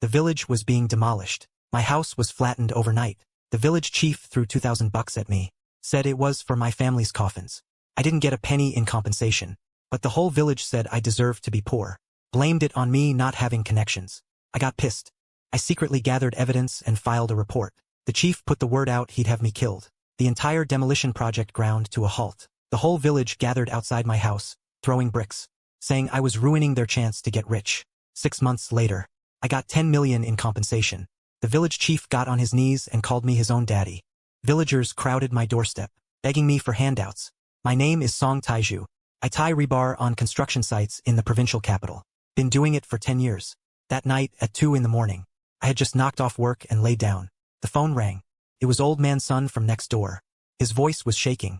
The village was being demolished. My house was flattened overnight. The village chief threw $2,000 at me. Said it was for my family's coffins. I didn't get a penny in compensation. But the whole village said I deserved to be poor. Blamed it on me not having connections. I got pissed. I secretly gathered evidence and filed a report. The chief put the word out he'd have me killed. The entire demolition project ground to a halt. The whole village gathered outside my house, throwing bricks, saying I was ruining their chance to get rich. 6 months later, I got 10 million in compensation. The village chief got on his knees and called me his own daddy. Villagers crowded my doorstep, begging me for handouts. My name is Song Taiju. I tie rebar on construction sites in the provincial capital. Been doing it for 10 years. That night at 2 in the morning, I had just knocked off work and laid down. The phone rang. It was old man Sun from next door. His voice was shaking.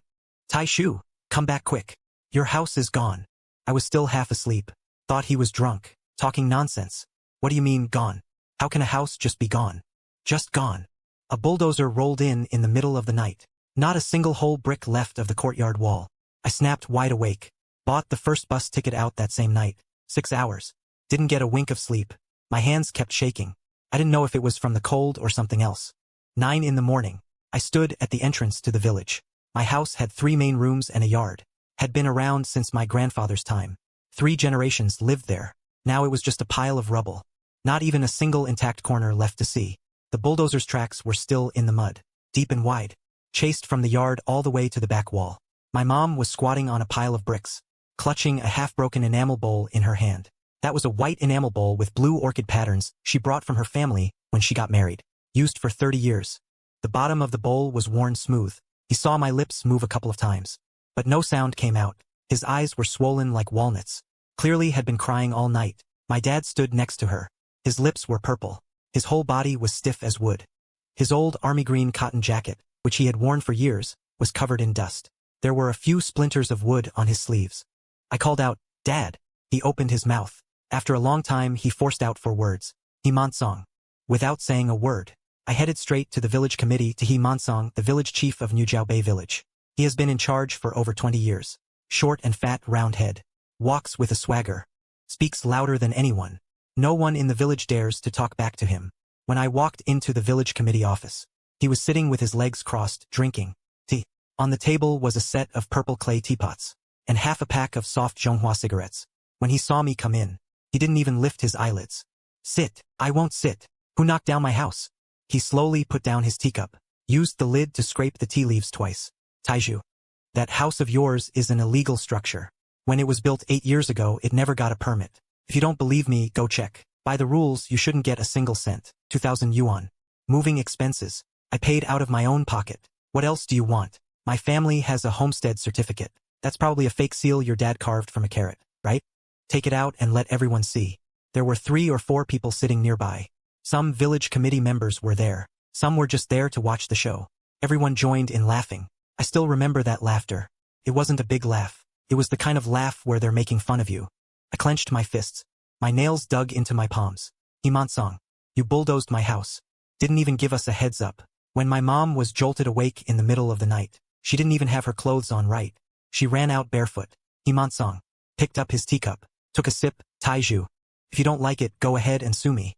Taiju, come back quick. Your house is gone. I was still half asleep. Thought he was drunk, talking nonsense. What do you mean, gone? How can a house just be gone? Just gone. A bulldozer rolled in the middle of the night. Not a single whole brick left of the courtyard wall. I snapped wide awake. Bought the first bus ticket out that same night. 6 hours. Didn't get a wink of sleep. My hands kept shaking. I didn't know if it was from the cold or something else. 9 in the morning. I stood at the entrance to the village. My house had 3 main rooms and a yard. Had been around since my grandfather's time. 3 generations lived there. Now it was just a pile of rubble. Not even a single intact corner left to see. The bulldozer's tracks were still in the mud, deep and wide, chased from the yard all the way to the back wall. My mom was squatting on a pile of bricks, clutching a half-broken enamel bowl in her hand. That was a white enamel bowl with blue orchid patterns she brought from her family when she got married. Used for 30 years. The bottom of the bowl was worn smooth. He saw my lips move a couple of times. But no sound came out. His eyes were swollen like walnuts. Clearly had been crying all night. My dad stood next to her. His lips were purple. His whole body was stiff as wood. His old army green cotton jacket, which he had worn for years, was covered in dust. There were a few splinters of wood on his sleeves. I called out, "Dad." He opened his mouth. After a long time he forced out 4 words. He Mansong. Without saying a word, I headed straight to the village committee to He Mansong, the village chief of New Jiao Bay village. He has been in charge for over 20 years. Short and fat, round head. Walks with a swagger. Speaks louder than anyone. No one in the village dares to talk back to him. When I walked into the village committee office, he was sitting with his legs crossed, drinking tea. On the table was a set of purple clay teapots, and half a pack of soft Zhonghua cigarettes. When he saw me come in, he didn't even lift his eyelids. "Sit." "I won't sit. Who knocked down my house?" He slowly put down his teacup, used the lid to scrape the tea leaves twice. "Taiju, that house of yours is an illegal structure. When it was built 8 years ago, it never got a permit. If you don't believe me, go check. By the rules, you shouldn't get a single cent. 2,000 yuan. Moving expenses. I paid out of my own pocket. What else do you want? My family has a homestead certificate. That's probably a fake seal your dad carved from a carrot, right? Take it out and let everyone see." There were 3 or 4 people sitting nearby. Some village committee members were there. Some were just there to watch the show. Everyone joined in laughing. I still remember that laughter. It wasn't a big laugh. It was the kind of laugh where they're making fun of you. I clenched my fists. My nails dug into my palms. "He Mansong, you bulldozed my house. Didn't even give us a heads up." When my mom was jolted awake in the middle of the night, she didn't even have her clothes on right. She ran out barefoot. He Mansong picked up his teacup, took a sip. "Taiju, if you don't like it, go ahead and sue me.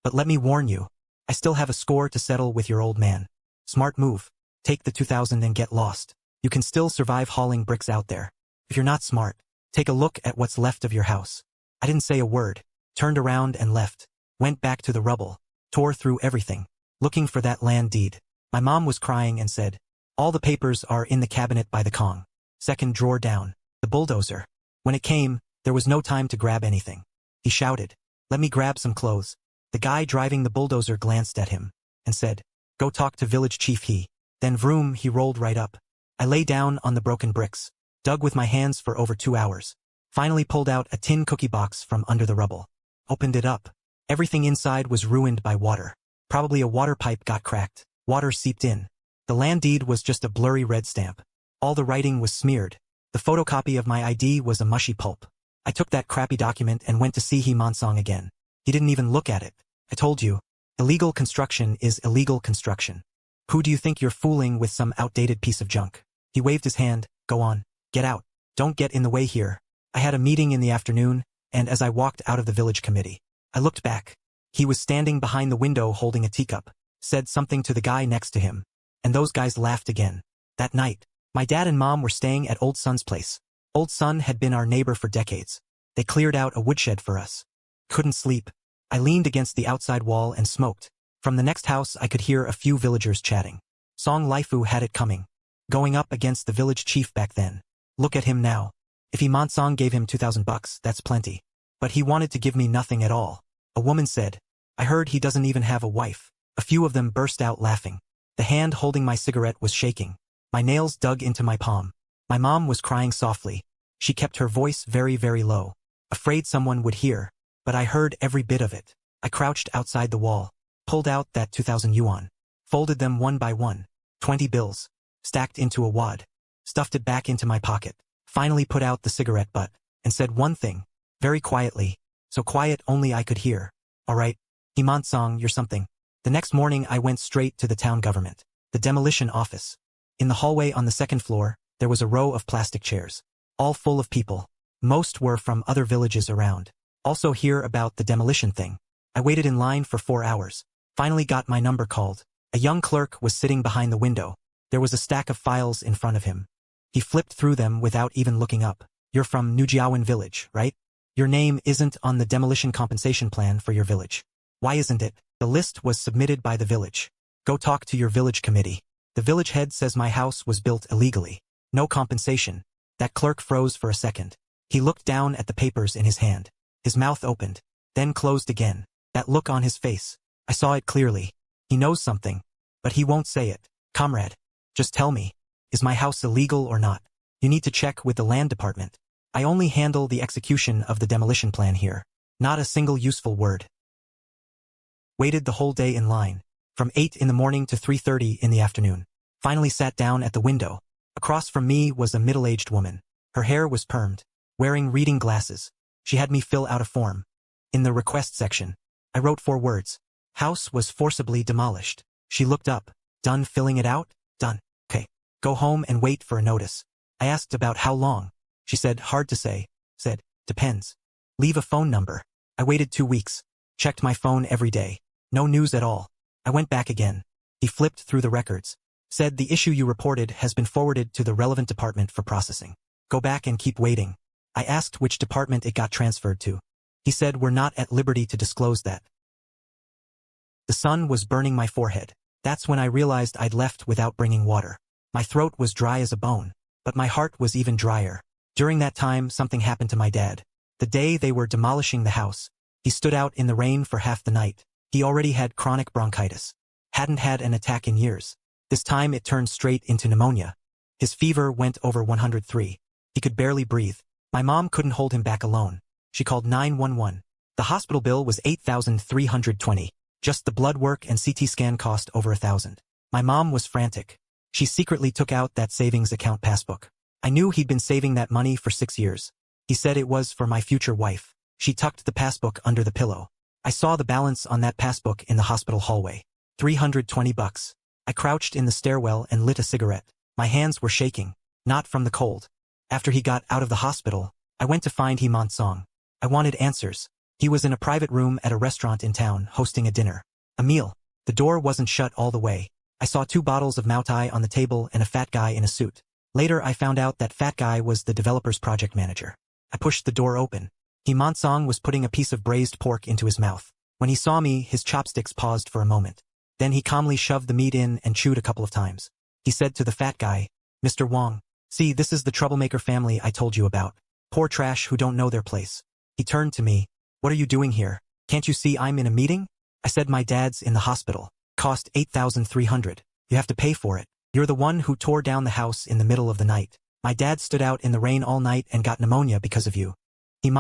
But let me warn you, I still have a score to settle with your old man. Smart move. Take the 2,000 and get lost. You can still survive hauling bricks out there. If you're not smart, take a look at what's left of your house." I didn't say a word, turned around and left, went back to the rubble, tore through everything, looking for that land deed. My mom was crying and said, "All the papers are in the cabinet by the Kong. Second drawer down." The bulldozer. When it came, there was no time to grab anything. He shouted, "Let me grab some clothes." The guy driving the bulldozer glanced at him and said, "Go talk to village chief he." Then vroom, he rolled right up. I lay down on the broken bricks, dug with my hands for over 2 hours. Finally pulled out a tin cookie box from under the rubble. Opened it up. Everything inside was ruined by water. Probably a water pipe got cracked. Water seeped in. The land deed was just a blurry red stamp. All the writing was smeared. The photocopy of my ID was a mushy pulp. I took that crappy document and went to see He Mansong again. He didn't even look at it. "I told you, illegal construction is illegal construction. Who do you think you're fooling with some outdated piece of junk?" He waved his hand. "Go on. Get out. Don't get in the way here. I had a meeting in the afternoon, and as I walked out of the village committee, I looked back. He was standing behind the window holding a teacup, said something to the guy next to him, and those guys laughed again. That night, my dad and mom were staying at Old Son's place. Old Son had been our neighbor for decades. They cleared out a woodshed for us. Couldn't sleep. I leaned against the outside wall and smoked. From the next house I could hear a few villagers chatting. Song Laifu had it coming. Going up against the village chief back then. Look at him now. If Song gave him $2,000, that's plenty. But he wanted to give me nothing at all. A woman said, I heard he doesn't even have a wife. A few of them burst out laughing. The hand holding my cigarette was shaking. My nails dug into my palm. My mom was crying softly. She kept her voice very, very low, afraid someone would hear, but I heard every bit of it. I crouched outside the wall, pulled out that 2,000 yuan, folded them one by one, 20 bills, stacked into a wad, stuffed it back into my pocket, finally put out the cigarette butt, and said one thing, very quietly, so quiet only I could hear. All right, Song, you're something. The next morning I went straight to the town government, the demolition office. In the hallway on the second floor, there was a row of plastic chairs, all full of people. Most were from other villages around. Also hear about the demolition thing. I waited in line for 4 hours. Finally got my number called. A young clerk was sitting behind the window. There was a stack of files in front of him. He flipped through them without even looking up. You're from Nujiawan village, right? Your name isn't on the demolition compensation plan for your village. Why isn't it? The list was submitted by the village. Go talk to your village committee. The village head says my house was built illegally. No compensation. That clerk froze for a second. He looked down at the papers in his hand. His mouth opened, then closed again. That look on his face. I saw it clearly. He knows something, but he won't say it. Comrade, just tell me, is my house illegal or not? You need to check with the land department. I only handle the execution of the demolition plan here. Not a single useful word. Waited the whole day in line, from 8 in the morning to 3:30 in the afternoon. Finally sat down at the window. Across from me was a middle-aged woman. Her hair was permed, wearing reading glasses. She had me fill out a form. In the request section, I wrote 4 words. House was forcibly demolished. She looked up. Done filling it out? Done. Okay. Go home and wait for a notice. I asked about how long. She said, hard to say. Said, depends. Leave a phone number. I waited 2 weeks. Checked my phone every day. No news at all. I went back again. He flipped through the records. Said the issue you reported has been forwarded to the relevant department for processing. Go back and keep waiting. I asked which department it got transferred to. He said we're not at liberty to disclose that. The sun was burning my forehead. That's when I realized I'd left without bringing water. My throat was dry as a bone, but my heart was even drier. During that time, something happened to my dad. The day they were demolishing the house, he stood out in the rain for half the night. He already had chronic bronchitis. Hadn't had an attack in years. This time it turned straight into pneumonia. His fever went over 103. He could barely breathe. My mom couldn't hold him back alone. She called 911. The hospital bill was 8,320. Just the blood work and CT scan cost over 1,000. My mom was frantic. She secretly took out that savings account passbook. I knew he'd been saving that money for 6 years. He said it was for my future wife. She tucked the passbook under the pillow. I saw the balance on that passbook in the hospital hallway. $320. I crouched in the stairwell and lit a cigarette. My hands were shaking, not from the cold. After he got out of the hospital, I went to find Song. I wanted answers. He was in a private room at a restaurant in town, hosting a dinner. A meal. The door wasn't shut all the way. I saw 2 bottles of Moutai on the table and a fat guy in a suit. Later I found out that fat guy was the developer's project manager. I pushed the door open. Song was putting a piece of braised pork into his mouth. When he saw me, his chopsticks paused for a moment. Then he calmly shoved the meat in and chewed a couple of times. He said to the fat guy, Mr. Wong, see, this is the troublemaker family I told you about. Poor trash who don't know their place. He turned to me. What are you doing here? Can't you see I'm in a meeting? I said my dad's in the hospital. Cost 8,300. You have to pay for it. You're the one who tore down the house in the middle of the night. My dad stood out in the rain all night and got pneumonia because of you.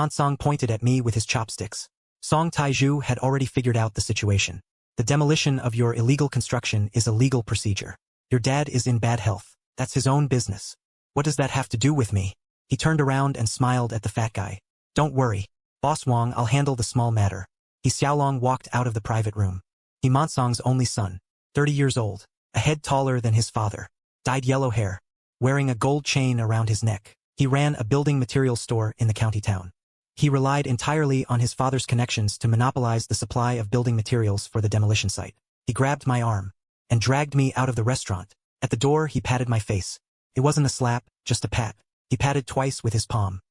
Song pointed at me with his chopsticks. Song Taiju had already figured out the situation. The demolition of your illegal construction is a legal procedure. Your dad is in bad health. That's his own business. What does that have to do with me? He turned around and smiled at the fat guy. Don't worry. Boss Wong, I'll handle the small matter. Xiaolong walked out of the private room. Song's only son, 30 years old, a head taller than his father, dyed yellow hair, wearing a gold chain around his neck. He ran a building materials store in the county town. He relied entirely on his father's connections to monopolize the supply of building materials for the demolition site. He grabbed my arm and dragged me out of the restaurant. At the door, he patted my face. It wasn't a slap, just a pat. He patted twice with his palm.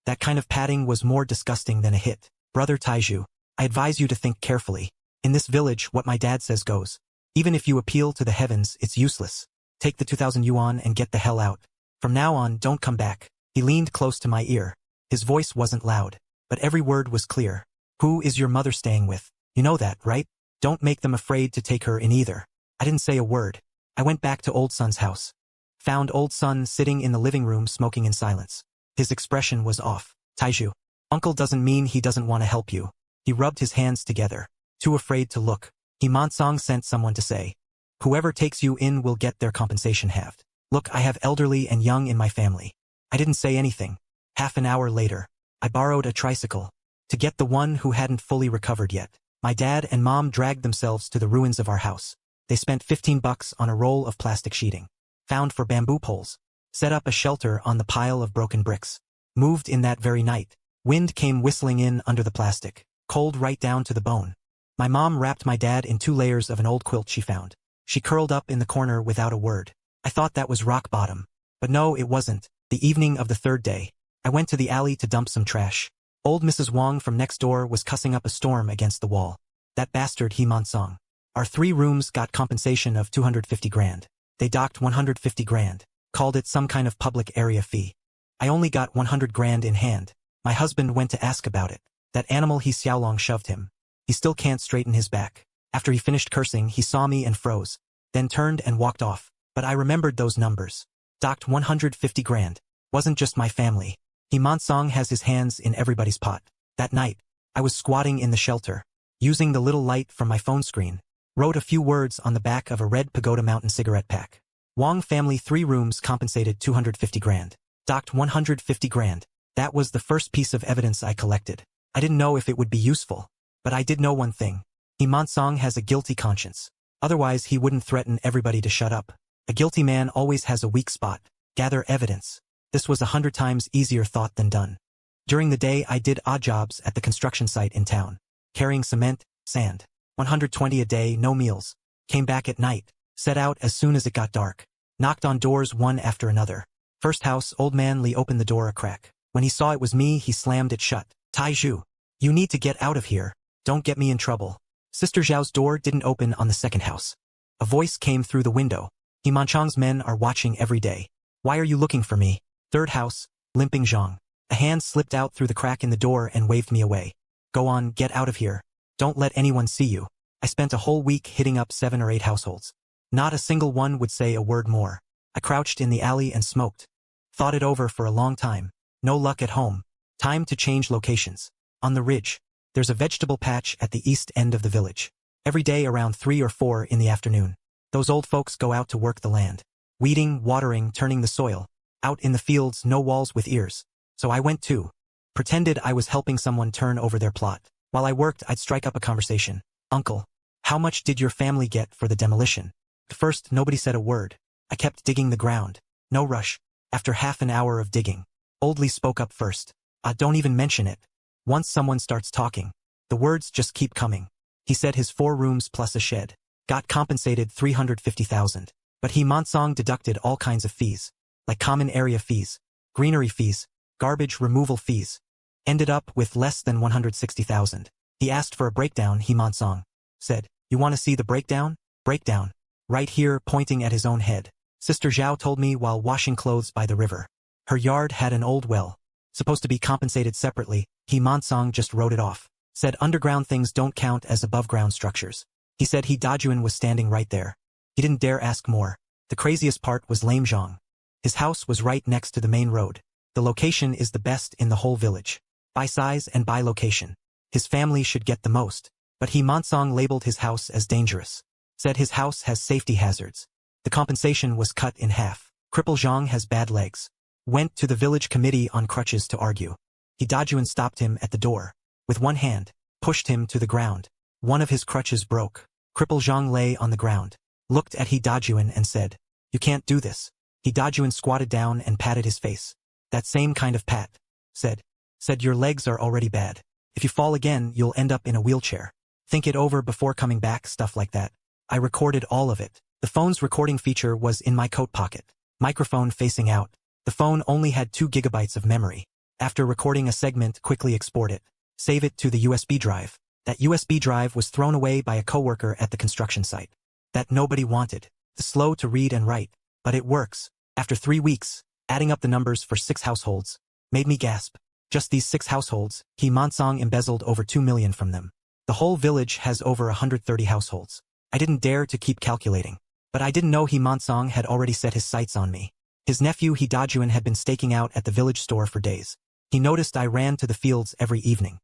That kind of patting was more disgusting than a hit. Brother Taiju, I advise you to think carefully. In this village, what my dad says goes. Even if you appeal to the heavens, it's useless. Take the 2,000 yuan and get the hell out. From now on, don't come back. He leaned close to my ear. His voice wasn't loud, but every word was clear. Who is your mother staying with? You know that, right? Don't make them afraid to take her in either. I didn't say a word. I went back to Old Son's house. Found Old Son sitting in the living room smoking in silence. His expression was off. Taiju, Uncle doesn't mean he doesn't want to help you. He rubbed his hands together, too afraid to look. He Monsong sent someone to say, whoever takes you in will get their compensation halved. Look, I have elderly and young in my family. I didn't say anything. Half an hour later, I borrowed a tricycle to get the one who hadn't fully recovered yet. My dad and mom dragged themselves to the ruins of our house. They spent $15 on a roll of plastic sheeting, found for bamboo poles, set up a shelter on the pile of broken bricks. Moved in that very night. Wind came whistling in under the plastic, cold right down to the bone. My mom wrapped my dad in 2 layers of an old quilt she found. She curled up in the corner without a word. I thought that was rock bottom. But no, it wasn't. The evening of the 3rd day, I went to the alley to dump some trash. Old Mrs. Wong from next door was cussing up a storm against the wall. That bastard He Monsong. Our 3 rooms got compensation of 250 grand. They docked 150 grand. Called it some kind of public area fee. I only got 100 grand in hand. My husband went to ask about it. That animal He Xiaolong shoved him. He still can't straighten his back. After he finished cursing, he saw me and froze. Then turned and walked off. But I remembered those numbers. Docked 150 grand. Wasn't just my family. He Monsong has his hands in everybody's pot. That night, I was squatting in the shelter, using the little light from my phone screen. Wrote a few words on the back of a red Pagoda Mountain cigarette pack. Wong family 3 rooms compensated 250 grand. Docked 150 grand. That was the first piece of evidence I collected. I didn't know if it would be useful. But I did know one thing. He Monsong has a guilty conscience. Otherwise he wouldn't threaten everybody to shut up. A guilty man always has a weak spot. Gather evidence. This was 100 times easier thought than done. During the day I did odd jobs at the construction site in town. Carrying cement, sand. 120 a day, no meals. Came back at night. Set out as soon as it got dark. Knocked on doors one after another. First house, old man Lee opened the door a crack. When he saw it was me, he slammed it shut. Taiju, you need to get out of here. Don't get me in trouble. Sister Zhao's door didn't open on the second house. A voice came through the window. He Manchong's men are watching every day. Why are you looking for me? Third house, limping Zhang. A hand slipped out through the crack in the door and waved me away. Go on, get out of here. Don't let anyone see you. I spent a whole week hitting up 7 or 8 households. Not a single one would say a word more. I crouched in the alley and smoked. Thought it over for a long time. No luck at home. Time to change locations. On the ridge, there's a vegetable patch at the east end of the village. Every day around 3 or 4 in the afternoon, those old folks go out to work the land. Weeding, watering, turning the soil. Out in the fields, no walls with ears. So I went too. Pretended I was helping someone turn over their plot. While I worked, I'd strike up a conversation. Uncle, how much did your family get for the demolition? At first, nobody said a word. I kept digging the ground. No rush. After half an hour of digging, Old Lee spoke up first. Don't even mention it. Once someone starts talking, the words just keep coming. He said his 4 rooms plus a shed. Got compensated 350,000. But He Monsong deducted all kinds of fees. Like common area fees, greenery fees, garbage removal fees. Ended up with less than 160,000. He asked for a breakdown. He Monsong said, you want to see the breakdown? Breakdown. Right here, pointing at his own head. Sister Zhao told me while washing clothes by the river. Her yard had an old well. Supposed to be compensated separately. He Monsong just wrote it off. Said underground things don't count as above-ground structures. He said He Dajuan was standing right there. He didn't dare ask more. The craziest part was Lame Zhang. His house was right next to the main road. The location is the best in the whole village. By size and by location. His family should get the most. But He Monsong labeled his house as dangerous. Said his house has safety hazards. The compensation was cut in half. Cripple Zhang has bad legs. Went to the village committee on crutches to argue. He Dajuan stopped him at the door. With one hand, pushed him to the ground. One of his crutches broke. Cripple Zhang lay on the ground. Looked at He Dajuan and said, you can't do this. He Dajuan squatted down and patted his face. That same kind of pat. Said, Said your legs are already bad. If you fall again, you'll end up in a wheelchair. Think it over before coming back, stuff like that. I recorded all of it. The phone's recording feature was in my coat pocket. Microphone facing out. The phone only had 2 gigabytes of memory. After recording a segment, quickly export it. Save it to the USB drive. That USB drive was thrown away by a coworker at the construction site. That nobody wanted. The slow to read and write. But it works. After 3 weeks, adding up the numbers for 6 households made me gasp. Just these 6 households, Mansong embezzled over 2 million from them. The whole village has over 130 households. I didn't dare to keep calculating. But I didn't know Mansong had already set his sights on me. His nephew Dajuan had been staking out at the village store for days. He noticed I ran to the fields every evening.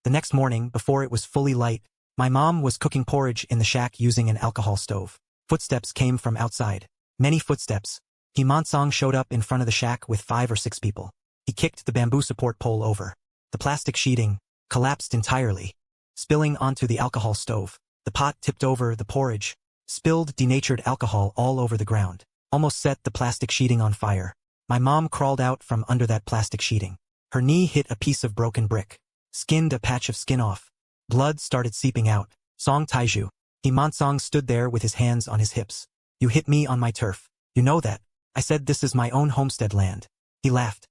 The next morning, before it was fully light, my mom was cooking porridge in the shack using an alcohol stove. Footsteps came from outside. Many footsteps. Mansong showed up in front of the shack with 5 or 6 people. He kicked the bamboo support pole over. The plastic sheeting collapsed entirely, spilling onto the alcohol stove. The pot tipped over the porridge, spilled denatured alcohol all over the ground, almost set the plastic sheeting on fire. My mom crawled out from under that plastic sheeting. Her knee hit a piece of broken brick, skinned a patch of skin off. Blood started seeping out. Song Taiju. Mansong stood there with his hands on his hips. You hit me on my turf. You know that. I said this is my own homestead land. He laughed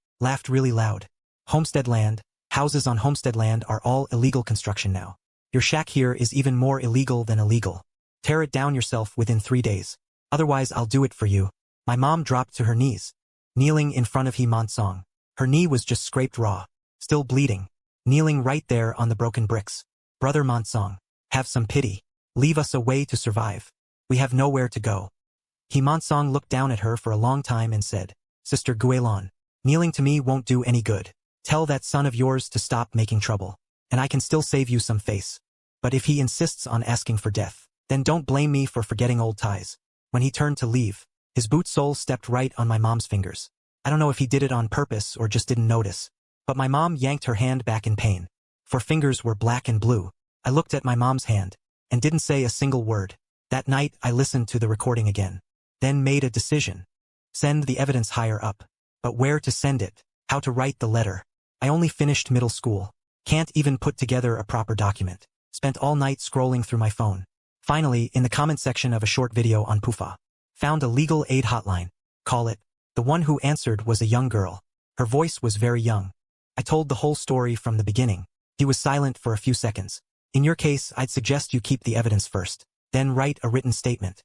really loud. Homestead land, houses on homestead land are all illegal construction now. Your shack here is even more illegal than illegal. Tear it down yourself within 3 days. Otherwise I'll do it for you. My mom dropped to her knees, kneeling in front of Mansong. Her knee was just scraped raw, still bleeding, kneeling right there on the broken bricks. Brother Mansong, have some pity. Leave us a way to survive. We have nowhere to go. Mansong looked down at her for a long time and said, Sister Guilon, kneeling to me won't do any good. Tell that son of yours to stop making trouble, and I can still save you some face. But if he insists on asking for death, then don't blame me for forgetting old ties. When he turned to leave, his boot sole stepped right on my mom's fingers. I don't know if he did it on purpose or just didn't notice, but my mom yanked her hand back in pain. For fingers were black and blue. I looked at my mom's hand, and didn't say a single word. That night I listened to the recording again. Then made a decision. Send the evidence higher up. But where to send it? How to write the letter? I only finished middle school. Can't even put together a proper document. Spent all night scrolling through my phone. Finally, in the comment section of a short video on Pufa, found a legal aid hotline. Call it. The one who answered was a young girl. Her voice was very young. I told the whole story from the beginning. He was silent for a few seconds. In your case, I'd suggest you keep the evidence first, then write a written statement.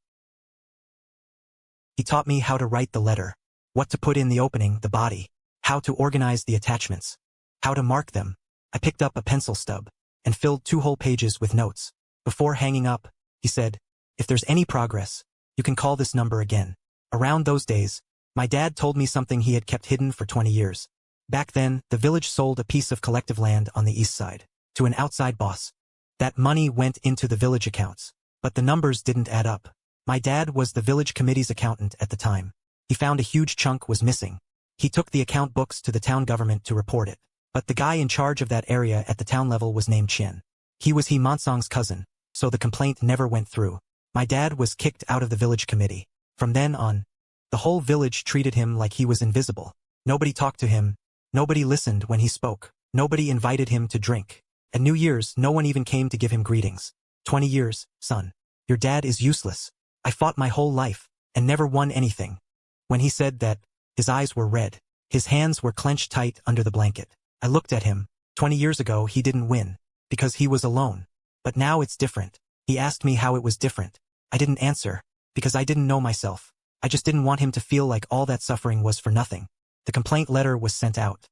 He taught me how to write the letter, what to put in the opening, the body, how to organize the attachments, how to mark them. I picked up a pencil stub and filled 2 whole pages with notes. Before hanging up, he said, if there's any progress, you can call this number again. Around those days, my dad told me something he had kept hidden for 20 years. Back then, the village sold a piece of collective land on the east side to an outside boss. That money went into the village accounts, but the numbers didn't add up. My dad was the village committee's accountant at the time. He found a huge chunk was missing. He took the account books to the town government to report it. But the guy in charge of that area at the town level was named Chin. He was Mansong's cousin, so the complaint never went through. My dad was kicked out of the village committee. From then on, the whole village treated him like he was invisible. Nobody talked to him. Nobody listened when he spoke. Nobody invited him to drink. At New Year's, no one even came to give him greetings. 20 years, son. Your dad is useless. I fought my whole life, and never won anything. When he said that, his eyes were red. His hands were clenched tight under the blanket. I looked at him. 20 years ago he didn't win, because he was alone. But now it's different. He asked me how it was different. I didn't answer, because I didn't know myself. I just didn't want him to feel like all that suffering was for nothing. The complaint letter was sent out.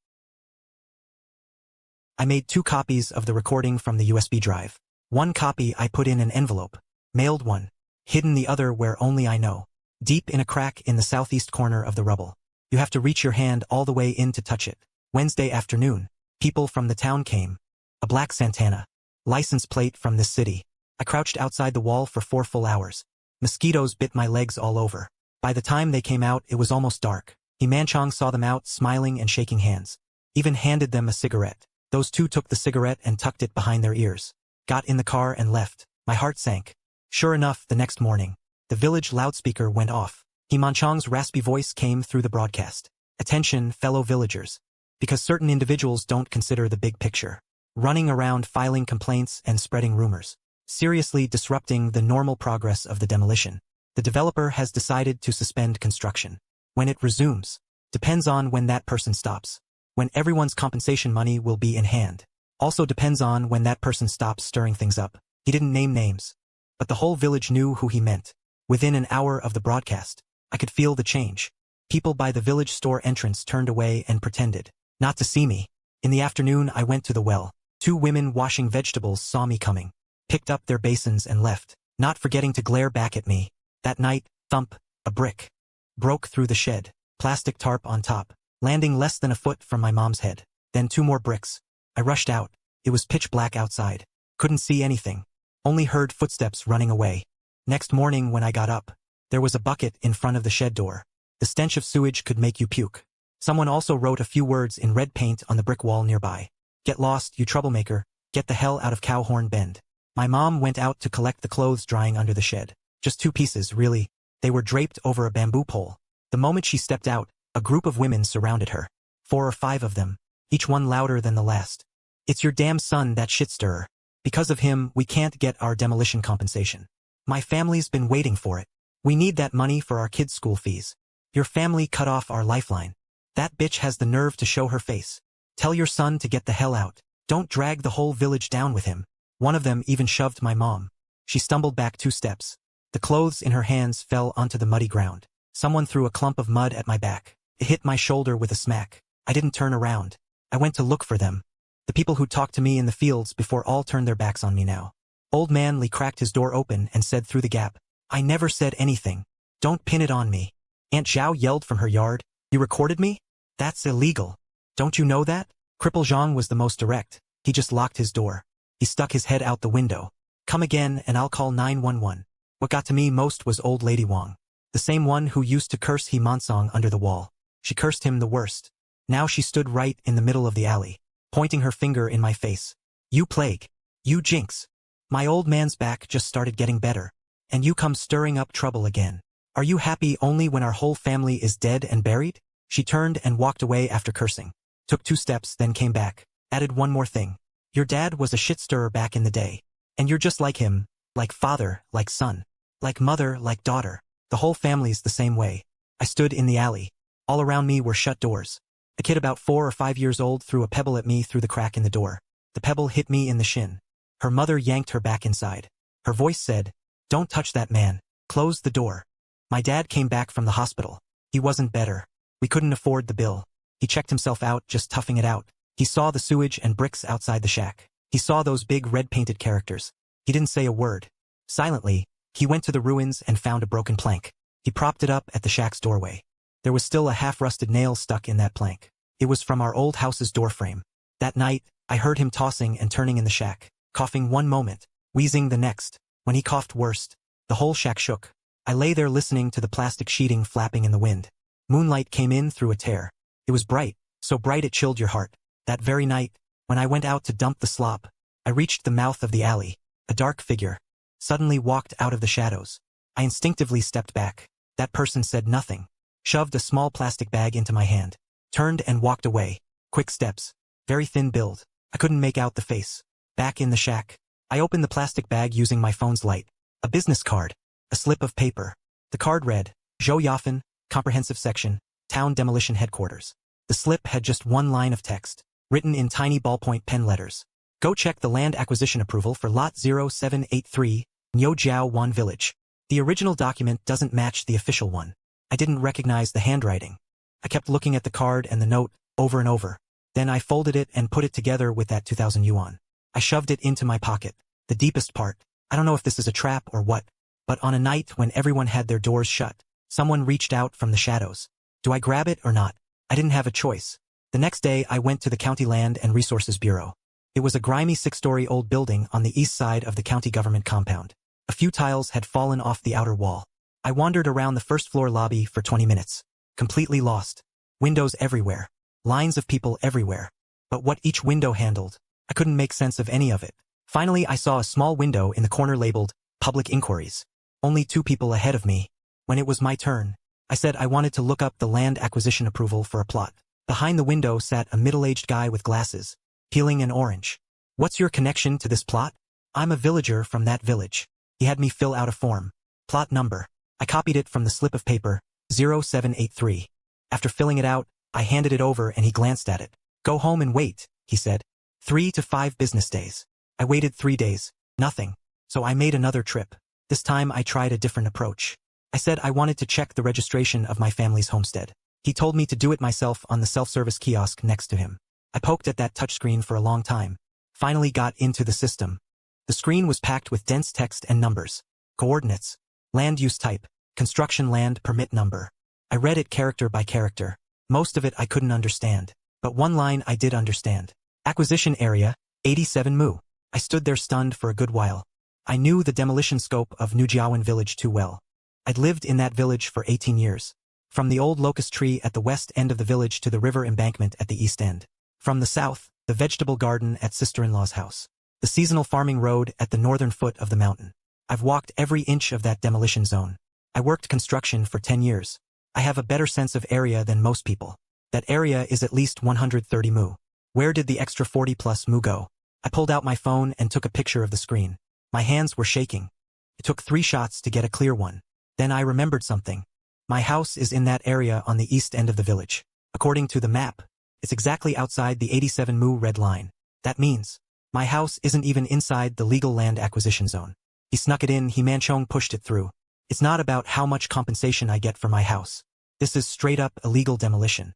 I made 2 copies of the recording from the USB drive. 1 copy I put in an envelope, mailed one, hidden the other where only I know, deep in a crack in the southeast corner of the rubble. You have to reach your hand all the way in to touch it. Wednesday afternoon, people from the town came. A black Santana. License plate from this city. I crouched outside the wall for 4 full hours. Mosquitoes bit my legs all over. By the time they came out, it was almost dark. Manchong saw them out, smiling and shaking hands. Even handed them a cigarette. Those 2 took the cigarette and tucked it behind their ears. Got in the car and left. My heart sank. Sure enough, the next morning, the village loudspeaker went off. Manchong's raspy voice came through the broadcast. Attention, fellow villagers. Because certain individuals don't consider the big picture. Running around filing complaints and spreading rumors. Seriously disrupting the normal progress of the demolition. The developer has decided to suspend construction. When it resumes, depends on when that person stops. When everyone's compensation money will be in hand. Also depends on when that person stops stirring things up. He didn't name names. But the whole village knew who he meant. Within an hour of the broadcast, I could feel the change. People by the village store entrance turned away and pretended not to see me. In the afternoon I went to the well. 2 women washing vegetables saw me coming, picked up their basins and left, not forgetting to glare back at me. That night, thump, a brick broke through the shed, plastic tarp on top, landing less than a foot from my mom's head. Then 2 more bricks. I rushed out. It was pitch black outside. Couldn't see anything. Only heard footsteps running away. Next morning when I got up, there was a bucket in front of the shed door. The stench of sewage could make you puke. Someone also wrote a few words in red paint on the brick wall nearby. Get lost, you troublemaker. Get the hell out of Cowhorn Bend. My mom went out to collect the clothes drying under the shed. Just 2 pieces, really. They were draped over a bamboo pole. The moment she stepped out, a group of women surrounded her. 4 or 5 of them, each one louder than the last. It's your damn son, that shit stirrer. Because of him, we can't get our demolition compensation. My family's been waiting for it. We need that money for our kids' school fees. Your family cut off our lifeline. That bitch has the nerve to show her face. Tell your son to get the hell out. Don't drag the whole village down with him. One of them even shoved my mom. She stumbled back 2 steps. The clothes in her hands fell onto the muddy ground. Someone threw a clump of mud at my back. It hit my shoulder with a smack. I didn't turn around. I went to look for them. The people who talked to me in the fields before all turned their backs on me now. Old Man Lee cracked his door open and said through the gap, I never said anything. Don't pin it on me. Aunt Zhao yelled from her yard, you recorded me? That's illegal. Don't you know that? Cripple Zhang was the most direct. He just locked his door. He stuck his head out the window. Come again and I'll call 911. What got to me most was old lady Wang. The same one who used to curse He Mansong under the wall. She cursed him the worst. Now she stood right in the middle of the alley, pointing her finger in my face. You plague. You jinx. My old man's back just started getting better. And you come stirring up trouble again. Are you happy only when our whole family is dead and buried? She turned and walked away after cursing. Took 2 steps, then came back. Added one more thing. Your dad was a shit stirrer back in the day. And you're just like him. Like father, like son. Like mother, like daughter. The whole family's the same way. I stood in the alley. All around me were shut doors. A kid about 4 or 5 years old threw a pebble at me through the crack in the door. The pebble hit me in the shin. Her mother yanked her back inside. Her voice said, don't touch that man. Close the door. My dad came back from the hospital. He wasn't better. We couldn't afford the bill. He checked himself out, just toughing it out. He saw the sewage and bricks outside the shack. He saw those big red-painted characters. He didn't say a word. Silently, he went to the ruins and found a broken plank. He propped it up at the shack's doorway. There was still a half-rusted nail stuck in that plank. It was from our old house's doorframe. That night, I heard him tossing and turning in the shack, coughing one moment, wheezing the next. When he coughed worst, the whole shack shook. I lay there listening to the plastic sheeting flapping in the wind. Moonlight came in through a tear. It was bright, so bright it chilled your heart. That very night, when I went out to dump the slop, I reached the mouth of the alley. A dark figure suddenly walked out of the shadows. I instinctively stepped back. That person said nothing, shoved a small plastic bag into my hand, turned and walked away. Quick steps, very thin build. I couldn't make out the face. Back in the shack, I opened the plastic bag using my phone's light. A business card, a slip of paper. The card read, Zhou Yafan, Comprehensive Section, Town Demolition Headquarters. The slip had just one line of text, written in tiny ballpoint pen letters. Go check the land acquisition approval for Lot 0783, Niujiao Wan Village. The original document doesn't match the official one. I didn't recognize the handwriting. I kept looking at the card and the note, over and over. Then I folded it and put it together with that 2,000 yuan. I shoved it into my pocket. The deepest part. I don't know if this is a trap or what, but on a night when everyone had their doors shut, someone reached out from the shadows. Do I grab it or not? I didn't have a choice. The next day I went to the County Land and Resources Bureau. It was a grimy 6-story old building on the east side of the county government compound. A few tiles had fallen off the outer wall. I wandered around the first-floor lobby for 20 minutes. Completely lost. Windows everywhere. Lines of people everywhere. But what each window handled, I couldn't make sense of any of it. Finally I saw a small window in the corner labeled, Public Inquiries. Only 2 people ahead of me. When it was my turn, I said I wanted to look up the land acquisition approval for a plot. Behind the window sat a middle-aged guy with glasses, peeling an orange. What's your connection to this plot? I'm a villager from that village. He had me fill out a form. Plot number. I copied it from the slip of paper, 0783. After filling it out, I handed it over and he glanced at it. Go home and wait, he said. 3 to 5 business days. I waited 3 days. Nothing. So I made another trip. This time I tried a different approach. I said I wanted to check the registration of my family's homestead. He told me to do it myself on the self-service kiosk next to him. I poked at that touchscreen for a long time. Finally got into the system. The screen was packed with dense text and numbers. Coordinates. Land use type. Construction land permit number. I read it character by character. Most of it I couldn't understand. But one line I did understand. Acquisition area, 87 mu. I stood there stunned for a good while. I knew the demolition scope of Nujiawan village too well. I'd lived in that village for 18 years. From the old locust tree at the west end of the village to the river embankment at the east end. From the south, the vegetable garden at sister-in-law's house. The seasonal farming road at the northern foot of the mountain. I've walked every inch of that demolition zone. I worked construction for 10 years. I have a better sense of area than most people. That area is at least 130 mu. Where did the extra 40 plus mu go? I pulled out my phone and took a picture of the screen. My hands were shaking. It took 3 shots to get a clear one. Then I remembered something. My house is in that area on the east end of the village. According to the map, it's exactly outside the 87 mu red line. That means my house isn't even inside the legal land acquisition zone. He snuck it in, He Manchong pushed it through. It's not about how much compensation I get for my house. This is straight up illegal demolition.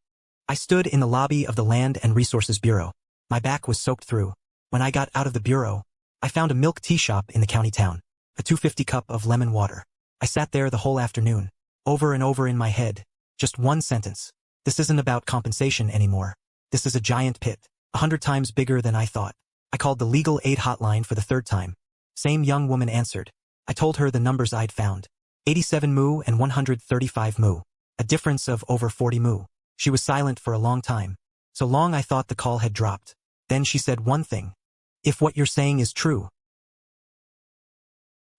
I stood in the lobby of the Land and Resources Bureau. My back was soaked through. When I got out of the bureau, I found a milk tea shop in the county town. A 250 cup of lemon water. I sat there the whole afternoon. Over and over in my head. Just one sentence. This isn't about compensation anymore. This is a giant pit. 100 times bigger than I thought. I called the legal aid hotline for the 3rd time. Same young woman answered. I told her the numbers I'd found. 87 mu and 135 mu. A difference of over 40 mu. She was silent for a long time. So long I thought the call had dropped. Then she said one thing. If what you're saying is true,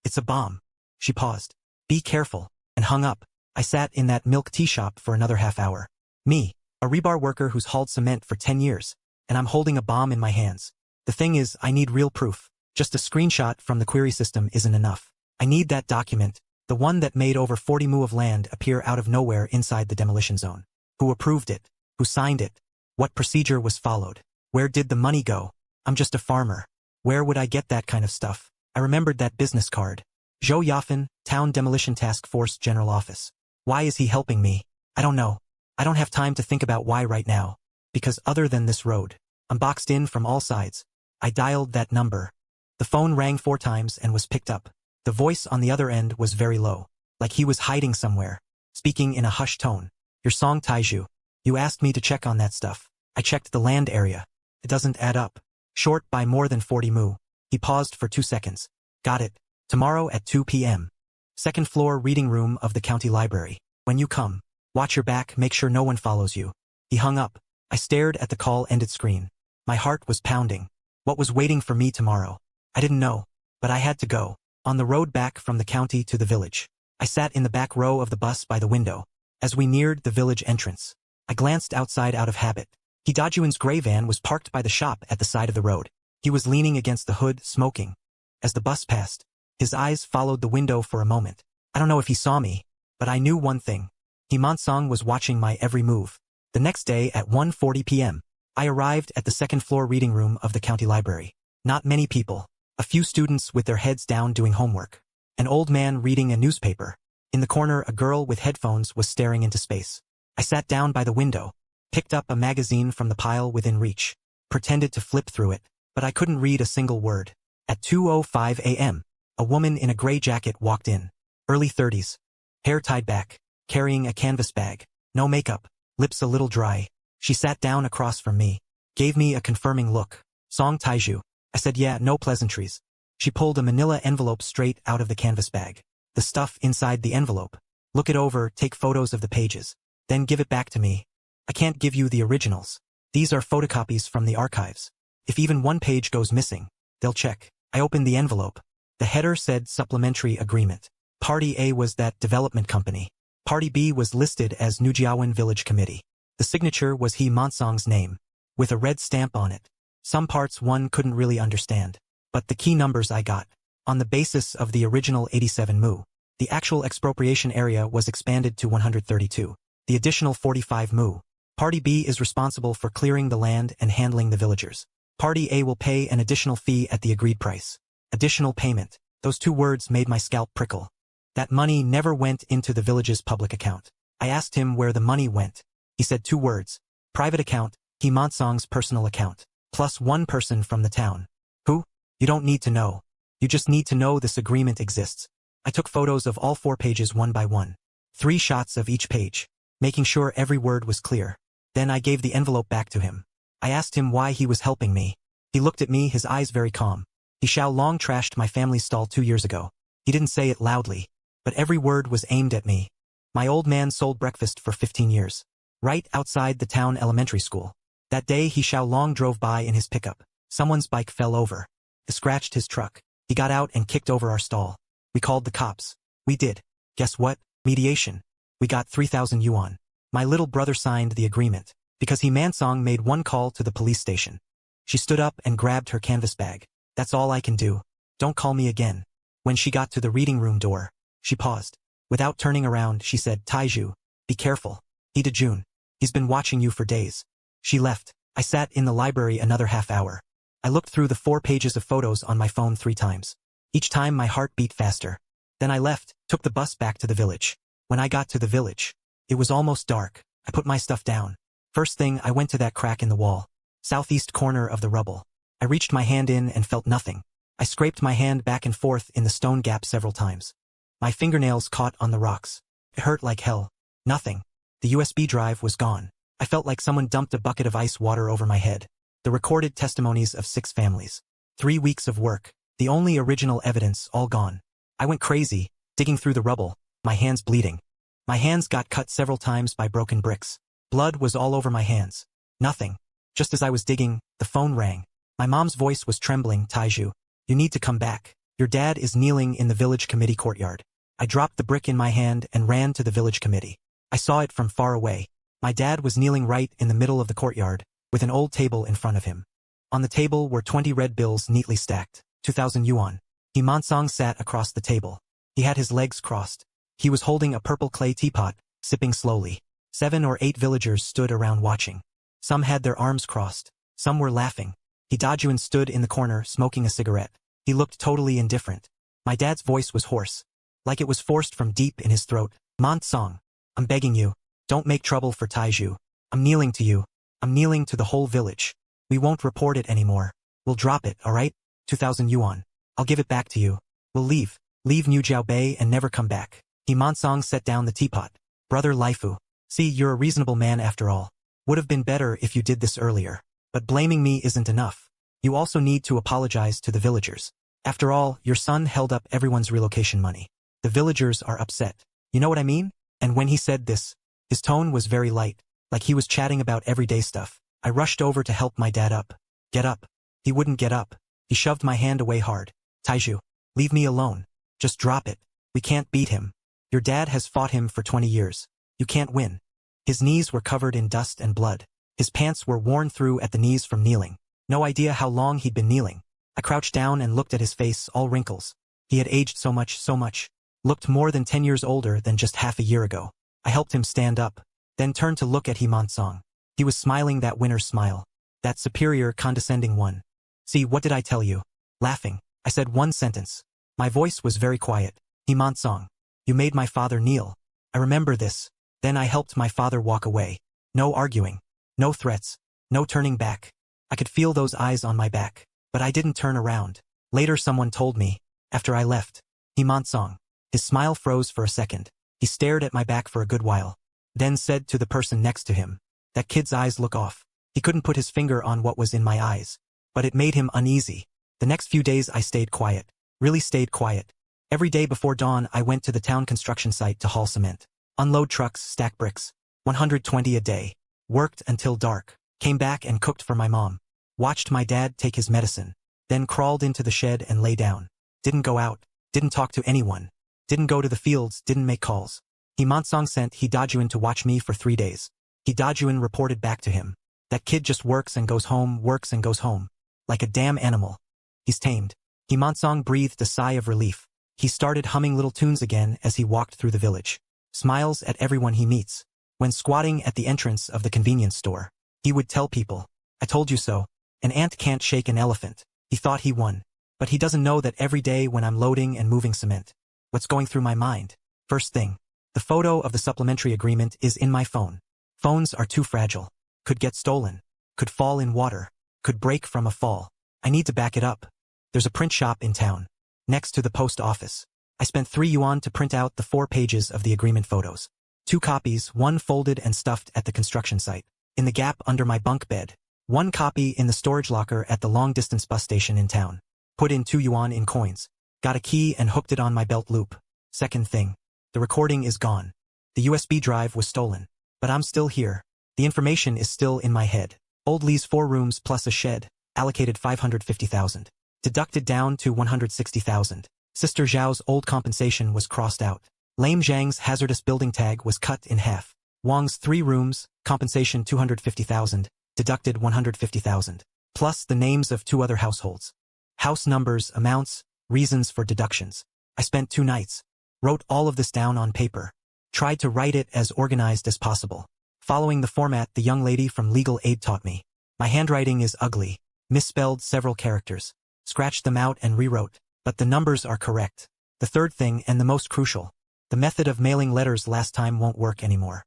it's a bomb. She paused. Be careful, and hung up. I sat in that milk tea shop for another half hour. Me, a rebar worker who's hauled cement for 10 years, and I'm holding a bomb in my hands. The thing is, I need real proof. Just a screenshot from the query system isn't enough. I need that document, the one that made over 40 mu of land appear out of nowhere inside the demolition zone. Who approved it? Who signed it? What procedure was followed? Where did the money go? I'm just a farmer. Where would I get that kind of stuff? I remembered that business card. Zhou Yafan, Town Demolition Task Force General Office. Why is he helping me? I don't know. I don't have time to think about why right now. Because other than this road, I'm boxed in from all sides. I dialed that number. The phone rang 4 times and was picked up. The voice on the other end was very low. Like he was hiding somewhere. Speaking in a hushed tone. Your song Taiju. You asked me to check on that stuff. I checked the land area. It doesn't add up. Short by more than 40 mu. He paused for 2 seconds. Got it. Tomorrow at 2 p.m. 2nd floor reading room of the county library. When you come, watch your back, make sure no one follows you. He hung up. I stared at the call-ended screen. My heart was pounding. What was waiting for me tomorrow? I didn't know. But I had to go. On the road back from the county to the village. I sat in the back row of the bus by the window. As we neared the village entrance, I glanced outside out of habit. Hidajuan's gray van was parked by the shop at the side of the road. He was leaning against the hood, smoking. As the bus passed, his eyes followed the window for a moment. I don't know if he saw me, but I knew one thing. Himansong was watching my every move. The next day at 1:40 p.m., I arrived at the 2nd floor reading room of the county library. Not many people. A few students with their heads down doing homework. An old man reading a newspaper. In the corner, a girl with headphones was staring into space. I sat down by the window, picked up a magazine from the pile within reach, pretended to flip through it, but I couldn't read a single word. At 2:05 a.m., a woman in a gray jacket walked in. Early 30s. Hair tied back, carrying a canvas bag. No makeup, lips a little dry. She sat down across from me, gave me a confirming look. Song Taiju. I said yeah, no pleasantries. She pulled a manila envelope straight out of the canvas bag. The stuff inside the envelope. Look it over, take photos of the pages. Then give it back to me. I can't give you the originals. These are photocopies from the archives. If even one page goes missing, they'll check. I opened the envelope. The header said supplementary agreement. Party A was that development company. Party B was listed as Nujiawan Village Committee. The signature was He Monsong's name, with a red stamp on it. Some parts one couldn't really understand, but the key numbers I got. On the basis of the original 87 mu, the actual expropriation area was expanded to 132. The additional 45 mu. Party B is responsible for clearing the land and handling the villagers. Party A will pay an additional fee at the agreed price. Additional payment. Those two words made my scalp prickle. That money never went into the village's public account. I asked him where the money went. He said two words. Private account, He Monsong's personal account, plus one person from the town. Who? You don't need to know. You just need to know this agreement exists. I took photos of all 4 pages one by one. 3 shots of each page, making sure every word was clear. Then I gave the envelope back to him. I asked him why he was helping me. He looked at me, his eyes very calm. He Xiao Long trashed my family's stall 2 years ago. He didn't say it loudly, but every word was aimed at me. My old man sold breakfast for 15 years. Right outside the town elementary school. That day He Xiao Long drove by in his pickup. Someone's bike fell over. It scratched his truck. He got out and kicked over our stall. We called the cops. We did. Guess what? Mediation. We got 3,000 yuan. My little brother signed the agreement, because He Monsong made one call to the police station. She stood up and grabbed her canvas bag. That's all I can do. Don't call me again. When she got to the reading room door, she paused. Without turning around, she said, Taiju, be careful. He Dejun. He's been watching you for days. She left. I sat in the library another half hour. I looked through the 4 pages of photos on my phone 3 times. Each time my heart beat faster. Then I left, took the bus back to the village. When I got to the village, it was almost dark. I put my stuff down. First thing, I went to that crack in the wall. Southeast corner of the rubble. I reached my hand in and felt nothing. I scraped my hand back and forth in the stone gap several times. My fingernails caught on the rocks. It hurt like hell. Nothing. The USB drive was gone. I felt like someone dumped a bucket of ice water over my head. The recorded testimonies of 6 families. 3 weeks of work. The only original evidence all gone. I went crazy, digging through the rubble, my hands bleeding. My hands got cut several times by broken bricks. Blood was all over my hands. Nothing. Just as I was digging, the phone rang. My mom's voice was trembling. Taiju, you need to come back. Your dad is kneeling in the village committee courtyard. I dropped the brick in my hand and ran to the village committee. I saw it from far away. My dad was kneeling right in the middle of the courtyard, with an old table in front of him. On the table were 20 red bills neatly stacked, 2,000 yuan. He Monsong sat across the table. He had his legs crossed. He was holding a purple clay teapot, sipping slowly. 7 or 8 villagers stood around watching. Some had their arms crossed. Some were laughing. He Dajuan stood in the corner, smoking a cigarette. He looked totally indifferent. My dad's voice was hoarse, like it was forced from deep in his throat. Monsong, I'm begging you, don't make trouble for Taiju. I'm kneeling to you. I'm kneeling to the whole village. We won't report it anymore. We'll drop it, alright? 2,000 yuan. I'll give it back to you. We'll leave. Leave Nujiao Bay and never come back. He Monsong set down the teapot. Brother Laifu. See, you're a reasonable man after all. Would have been better if you did this earlier. But blaming me isn't enough. You also need to apologize to the villagers. After all, your son held up everyone's relocation money. The villagers are upset. You know what I mean? And when he said this, his tone was very light, like he was chatting about everyday stuff. I rushed over to help my dad up. Get up. He wouldn't get up. He shoved my hand away hard. Taiju, leave me alone. Just drop it. We can't beat him. Your dad has fought him for 20 years. You can't win. His knees were covered in dust and blood. His pants were worn through at the knees from kneeling. No idea how long he'd been kneeling. I crouched down and looked at his face, all wrinkles. He had aged so much. Looked more than 10 years older than just half a year ago. I helped him stand up, then turned to look at He Monsong. He was smiling that winner's smile. That superior, condescending one. See, what did I tell you? Laughing. I said one sentence. My voice was very quiet. He Monsong, you made my father kneel. I remember this. Then I helped my father walk away. No arguing. No threats. No turning back. I could feel those eyes on my back, but I didn't turn around. Later someone told me, after I left, He Monsong. His smile froze for a second. He stared at my back for a good while, then said to the person next to him, that kid's eyes look off. He couldn't put his finger on what was in my eyes, but it made him uneasy. The next few days I stayed quiet, really stayed quiet. Every day before dawn I went to the town construction site to haul cement, unload trucks, stack bricks, 120 a day, worked until dark, came back and cooked for my mom, watched my dad take his medicine, then crawled into the shed and lay down. Didn't go out, didn't talk to anyone, didn't go to the fields, didn't make calls. Mansong sent He Dajuan to watch me for 3 days. He Dajuan reported back to him. That kid just works and goes home, works and goes home. Like a damn animal. He's tamed. He Mansong breathed a sigh of relief. He started humming little tunes again as he walked through the village. Smiles at everyone he meets. When squatting at the entrance of the convenience store, he would tell people, "I told you so. An ant can't shake an elephant." He thought he won. But he doesn't know that every day when I'm loading and moving cement, what's going through my mind? First thing, the photo of the supplementary agreement is in my phone. Phones are too fragile. Could get stolen. Could fall in water. Could break from a fall. I need to back it up. There's a print shop in town, next to the post office. I spent 3 yuan to print out the 4 pages of the agreement photos. 2 copies, one folded and stuffed at the construction site, in the gap under my bunk bed. 1 copy in the storage locker at the long-distance bus station in town. Put in 2 yuan in coins. Got a key and hooked it on my belt loop. Second thing, the recording is gone. The USB drive was stolen. But I'm still here. The information is still in my head. Old Lee's 4 rooms plus a shed, allocated 550,000. Deducted down to 160,000. Sister Zhao's old compensation was crossed out. Lame Zhang's hazardous building tag was cut in half. Wang's 3 rooms, compensation 250,000, deducted 150,000. Plus the names of 2 other households. House numbers, amounts, reasons for deductions. I spent 2 nights. Wrote all of this down on paper. Tried to write it as organized as possible. Following the format the young lady from legal aid taught me. My handwriting is ugly. Misspelled several characters. Scratched them out and rewrote. But the numbers are correct. The third thing and the most crucial. The method of mailing letters last time won't work anymore.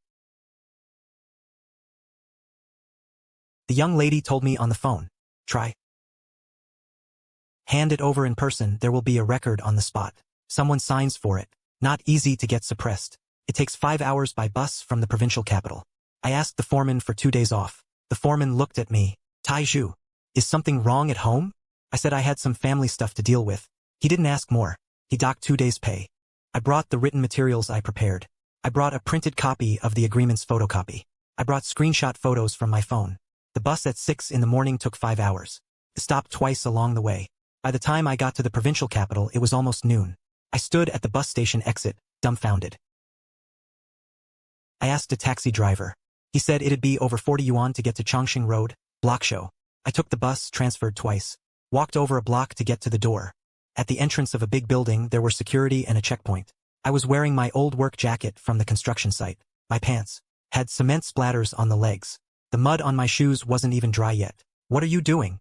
The young lady told me on the phone. Try. Hand it over in person, there will be a record on the spot. Someone signs for it. Not easy to get suppressed. It takes 5 hours by bus from the provincial capital. I asked the foreman for 2 days off. The foreman looked at me. Taiju, is something wrong at home? I said I had some family stuff to deal with. He didn't ask more. He docked 2 days' pay. I brought the written materials I prepared. I brought a printed copy of the agreement's photocopy. I brought screenshot photos from my phone. The bus at 6 in the morning took 5 hours. It stopped twice along the way. By the time I got to the provincial capital, it was almost noon. I stood at the bus station exit, dumbfounded. I asked a taxi driver. He said it'd be over 40 yuan to get to Chongqing Road, block show. I took the bus, transferred twice. Walked over a block to get to the door. At the entrance of a big building, there were security and a checkpoint. I was wearing my old work jacket from the construction site. My pants had cement splatters on the legs. The mud on my shoes wasn't even dry yet. "What are you doing?"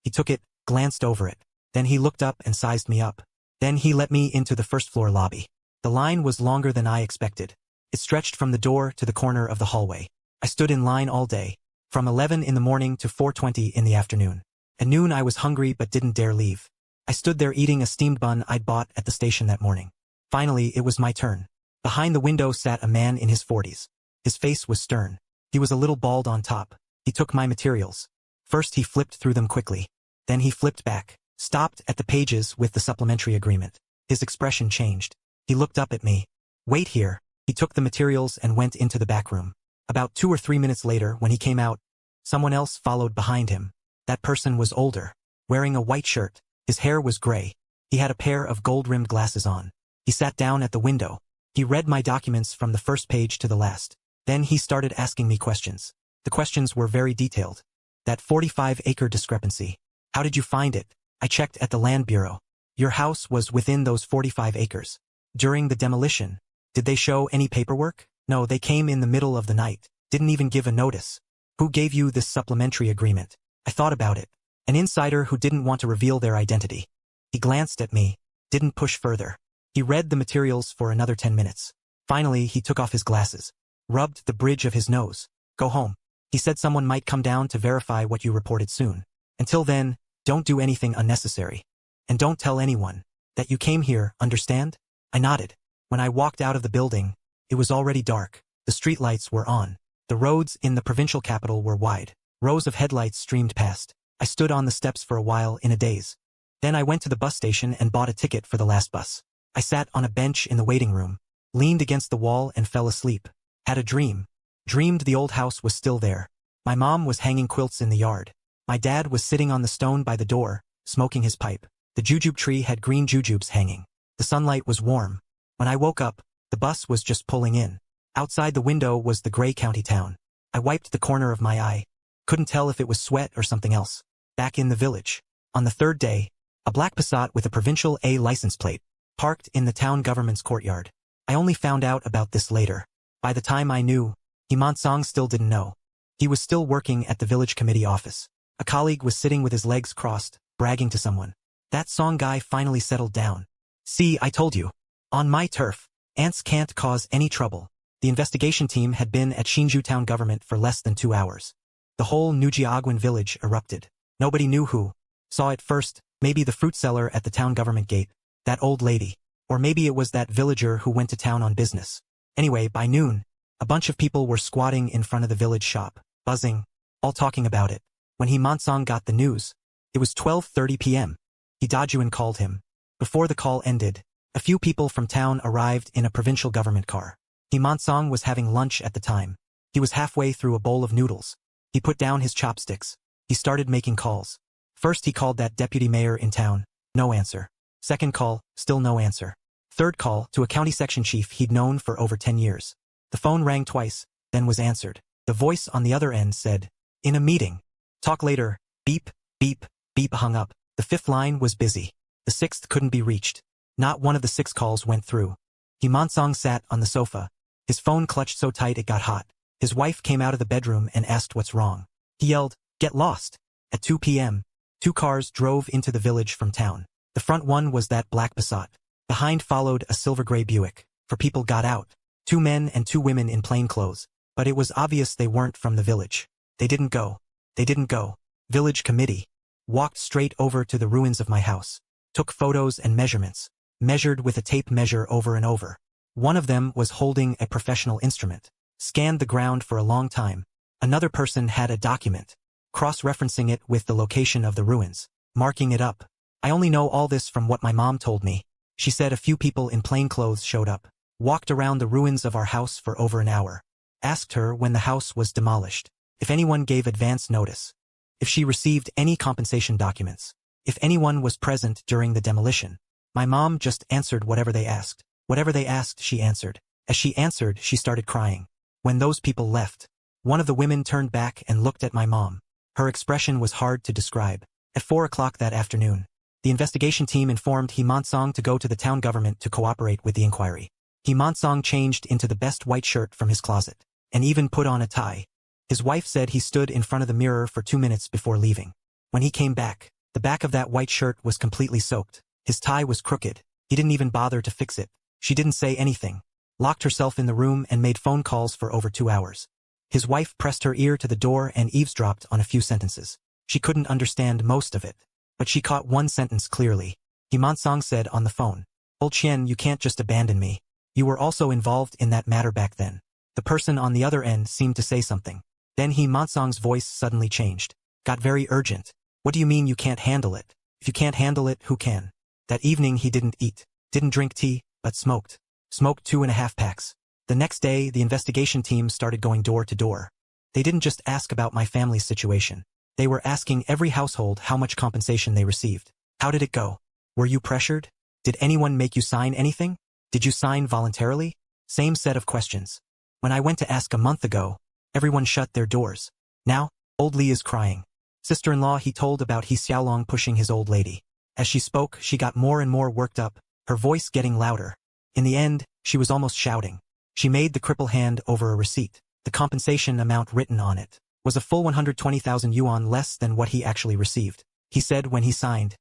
He took it, glanced over it. Then he looked up and sized me up. Then he let me into the first-floor lobby. The line was longer than I expected. It stretched from the door to the corner of the hallway. I stood in line all day, from 11 in the morning to 4:20 in the afternoon. At noon I was hungry but didn't dare leave. I stood there eating a steamed bun I'd bought at the station that morning. Finally, it was my turn. Behind the window sat a man in his 40s. His face was stern. He was a little bald on top. He took my materials. First he flipped through them quickly. Then he flipped back, stopped at the pages with the supplementary agreement. His expression changed. He looked up at me. "Wait here." He took the materials and went into the back room. About 2 or 3 minutes later, when he came out, someone else followed behind him. That person was older, wearing a white shirt. His hair was gray. He had a pair of gold-rimmed glasses on. He sat down at the window. He read my documents from the first page to the last. Then he started asking me questions. The questions were very detailed. That 45-acre discrepancy. How did you find it? I checked at the Land Bureau. Your house was within those 45 acres. During the demolition, did they show any paperwork? No, they came in the middle of the night. Didn't even give a notice. Who gave you this supplementary agreement? I thought about it. An insider who didn't want to reveal their identity. He glanced at me, didn't push further. He read the materials for another 10 minutes. Finally, he took off his glasses, rubbed the bridge of his nose. Go home. He said someone might come down to verify what you reported soon. Until then, don't do anything unnecessary. And don't tell anyone that you came here, understand? I nodded. When I walked out of the building, it was already dark. The streetlights were on. The roads in the provincial capital were wide. Rows of headlights streamed past. I stood on the steps for a while in a daze. Then I went to the bus station and bought a ticket for the last bus. I sat on a bench in the waiting room, leaned against the wall and fell asleep. Had a dream. Dreamed the old house was still there. My mom was hanging quilts in the yard. My dad was sitting on the stone by the door, smoking his pipe. The jujube tree had green jujubes hanging. The sunlight was warm. When I woke up, the bus was just pulling in. Outside the window was the gray county town. I wiped the corner of my eye. Couldn't tell if it was sweat or something else. Back in the village. On the third day, a black Passat with a provincial A license plate, parked in the town government's courtyard. I only found out about this later. By the time I knew, Song still didn't know. He was still working at the village committee office. A colleague was sitting with his legs crossed, bragging to someone. That Song guy finally settled down. See, I told you. On my turf, ants can't cause any trouble. The investigation team had been at Shinju town government for less than 2 hours. The whole Nujiagwan village erupted. Nobody knew who saw it first, maybe the fruit seller at the town government gate, that old lady, or maybe it was that villager who went to town on business. Anyway, by noon, a bunch of people were squatting in front of the village shop, buzzing, all talking about it. When Song got the news, it was 12:30 p.m. Dajuan called him. Before the call ended, a few people from town arrived in a provincial government car. Song was having lunch at the time. He was halfway through a bowl of noodles. He put down his chopsticks. He started making calls. First he called that deputy mayor in town. No answer. Second call, still no answer. Third call, to a county section chief he'd known for over 10 years. The phone rang twice, then was answered. The voice on the other end said, "In a meeting. Talk later." Beep, beep, beep hung up. The fifth line was busy. The sixth couldn't be reached. Not one of the 6 calls went through. Song sat on the sofa. His phone clutched so tight it got hot. His wife came out of the bedroom and asked what's wrong. He yelled, "Get lost." At 2 p.m., 2 cars drove into the village from town. The front one was that black Passat. Behind followed a silver-gray Buick. 4 people got out. 2 men and 2 women in plain clothes. But it was obvious they weren't from the village. They didn't go. Village committee. Walked straight over to the ruins of my house. Took photos and measurements. Measured with a tape measure over and over. One of them was holding a professional instrument. Scanned the ground for a long time. Another person had a document, cross-referencing it with the location of the ruins, marking it up. I only know all this from what my mom told me. She said a few people in plain clothes showed up, walked around the ruins of our house for over an hour, asked her when the house was demolished, if anyone gave advance notice, if she received any compensation documents, if anyone was present during the demolition. My mom just answered whatever they asked. Whatever they asked, she answered. As she answered, she started crying. When those people left, one of the women turned back and looked at my mom. Her expression was hard to describe. At 4 o'clock that afternoon, the investigation team informed Song to go to the town government to cooperate with the inquiry. Song changed into the best white shirt from his closet, and even put on a tie. His wife said he stood in front of the mirror for 2 minutes before leaving. When he came back, the back of that white shirt was completely soaked. His tie was crooked. He didn't even bother to fix it. She didn't say anything. Locked herself in the room and made phone calls for over 2 hours. His wife pressed her ear to the door and eavesdropped on a few sentences. She couldn't understand most of it, but she caught one sentence clearly. Song said on the phone, "Old Chien, you can't just abandon me. You were also involved in that matter back then." The person on the other end seemed to say something. Then Song's voice suddenly changed. Got very urgent. "What do you mean you can't handle it? If you can't handle it, who can?" That evening he didn't eat, didn't drink tea, but smoked. Smoked 2.5 packs. The next day, the investigation team started going door to door. They didn't just ask about my family's situation. They were asking every household how much compensation they received. How did it go? Were you pressured? Did anyone make you sign anything? Did you sign voluntarily? Same set of questions. When I went to ask a month ago, everyone shut their doors. Now, old Li is crying. Sister-in-law he told about Xiaolong pushing his old lady. As she spoke, she got more and more worked up, her voice getting louder. In the end, she was almost shouting. She made the cripple hand over a receipt. The compensation amount written on it was a full 120,000 yuan less than what he actually received. He said when he signed,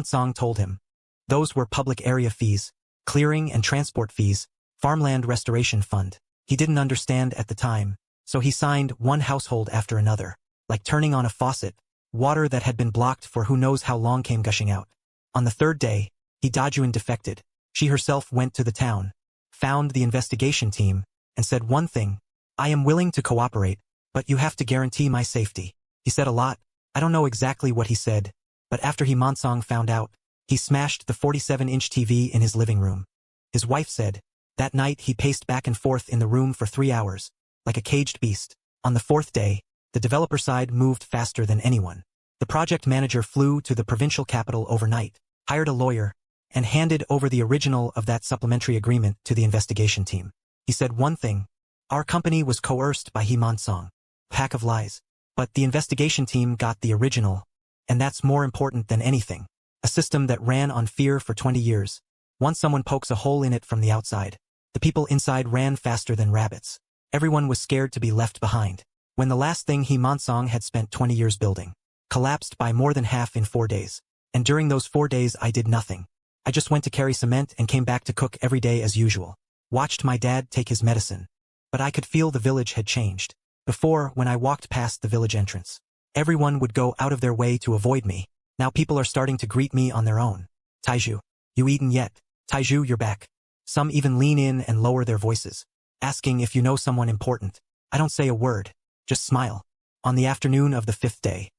Song told him. Those were public area fees, clearing and transport fees, farmland restoration fund. He didn't understand at the time, so he signed one household after another, like turning on a faucet. Water that had been blocked for who knows how long came gushing out. On the third day, Dajuan defected. She herself went to the town, found the investigation team, and said one thing: "I am willing to cooperate, but you have to guarantee my safety." He said a lot. I don't know exactly what he said, but after Song found out, he smashed the 47-inch TV in his living room. His wife said, that night he paced back and forth in the room for 3 hours, like a caged beast. On the 4th day, the developer side moved faster than anyone. The project manager flew to the provincial capital overnight, hired a lawyer, and handed over the original of that supplementary agreement to the investigation team. He said one thing. Our company was coerced by Song. Pack of lies. But the investigation team got the original, and that's more important than anything. A system that ran on fear for 20 years. Once someone pokes a hole in it from the outside, the people inside ran faster than rabbits. Everyone was scared to be left behind. When the last thing Song had spent 20 years building collapsed by more than half in 4 days. And during those 4 days I did nothing. I just went to carry cement and came back to cook every day as usual. Watched my dad take his medicine. But I could feel the village had changed. Before, when I walked past the village entrance, everyone would go out of their way to avoid me. Now people are starting to greet me on their own. Taiju, you eaten yet? Taiju, you're back. Some even lean in and lower their voices, asking if you know someone important. I don't say a word, just smile. On the afternoon of the 5th day,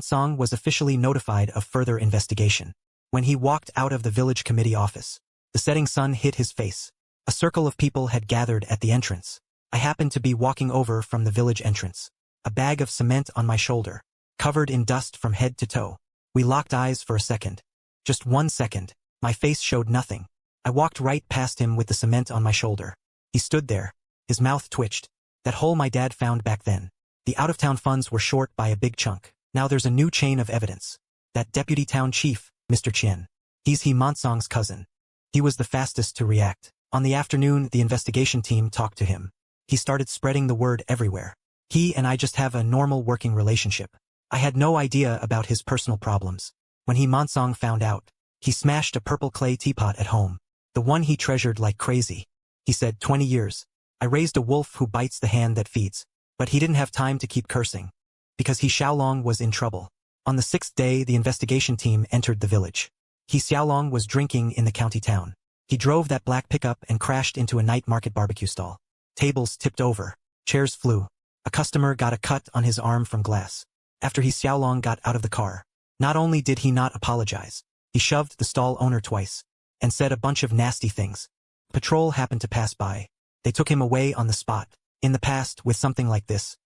Song was officially notified of further investigation. When he walked out of the village committee office, the setting sun hit his face. A circle of people had gathered at the entrance. I happened to be walking over from the village entrance, a bag of cement on my shoulder, covered in dust from head to toe. We locked eyes for a second. Just 1 second. My face showed nothing. I walked right past him with the cement on my shoulder. He stood there. His mouth twitched. That hole my dad found back then. The out-of-town funds were short by a big chunk. Now there's a new chain of evidence. That deputy town chief, Mr. Chien. He's Song's cousin. He was the fastest to react. On the afternoon, the investigation team talked to him. He started spreading the word everywhere. He and I just have a normal working relationship. I had no idea about his personal problems. When Song found out, he smashed a purple clay teapot at home. The one he treasured like crazy. He said, 20 years. I raised a wolf who bites the hand that feeds. But he didn't have time to keep cursing. Because Xiaolong was in trouble. On the 6th day, the investigation team entered the village. Xiaolong was drinking in the county town. He drove that black pickup and crashed into a night market barbecue stall. Tables tipped over. Chairs flew. A customer got a cut on his arm from glass. After Xiaolong got out of the car, not only did he not apologize, he shoved the stall owner twice and said a bunch of nasty things. Patrol happened to pass by. They took him away on the spot. In the past, with something like this,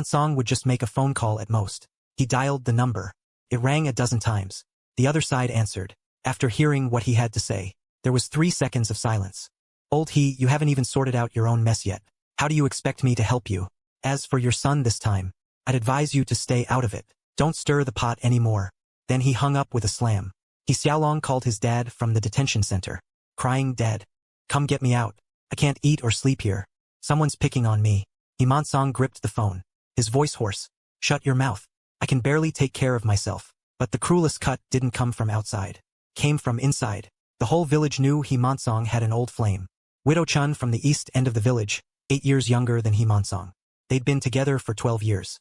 Song would just make a phone call at most. He dialed the number. It rang a dozen times. The other side answered. After hearing what he had to say, there was 3 seconds of silence. Old you haven't even sorted out your own mess yet. How do you expect me to help you? As for your son this time, I'd advise you to stay out of it. Don't stir the pot anymore. Then he hung up with a slam. Xiaolong called his dad from the detention center, crying, Dad, come get me out. I can't eat or sleep here. Someone's picking on me. Song gripped the phone, his voice hoarse. Shut your mouth. I can barely take care of myself. But the cruelest cut didn't come from outside. Came from inside. The whole village knew Song had an old flame. Widow Chun from the east end of the village, 8 years younger than Song. They'd been together for 12 years.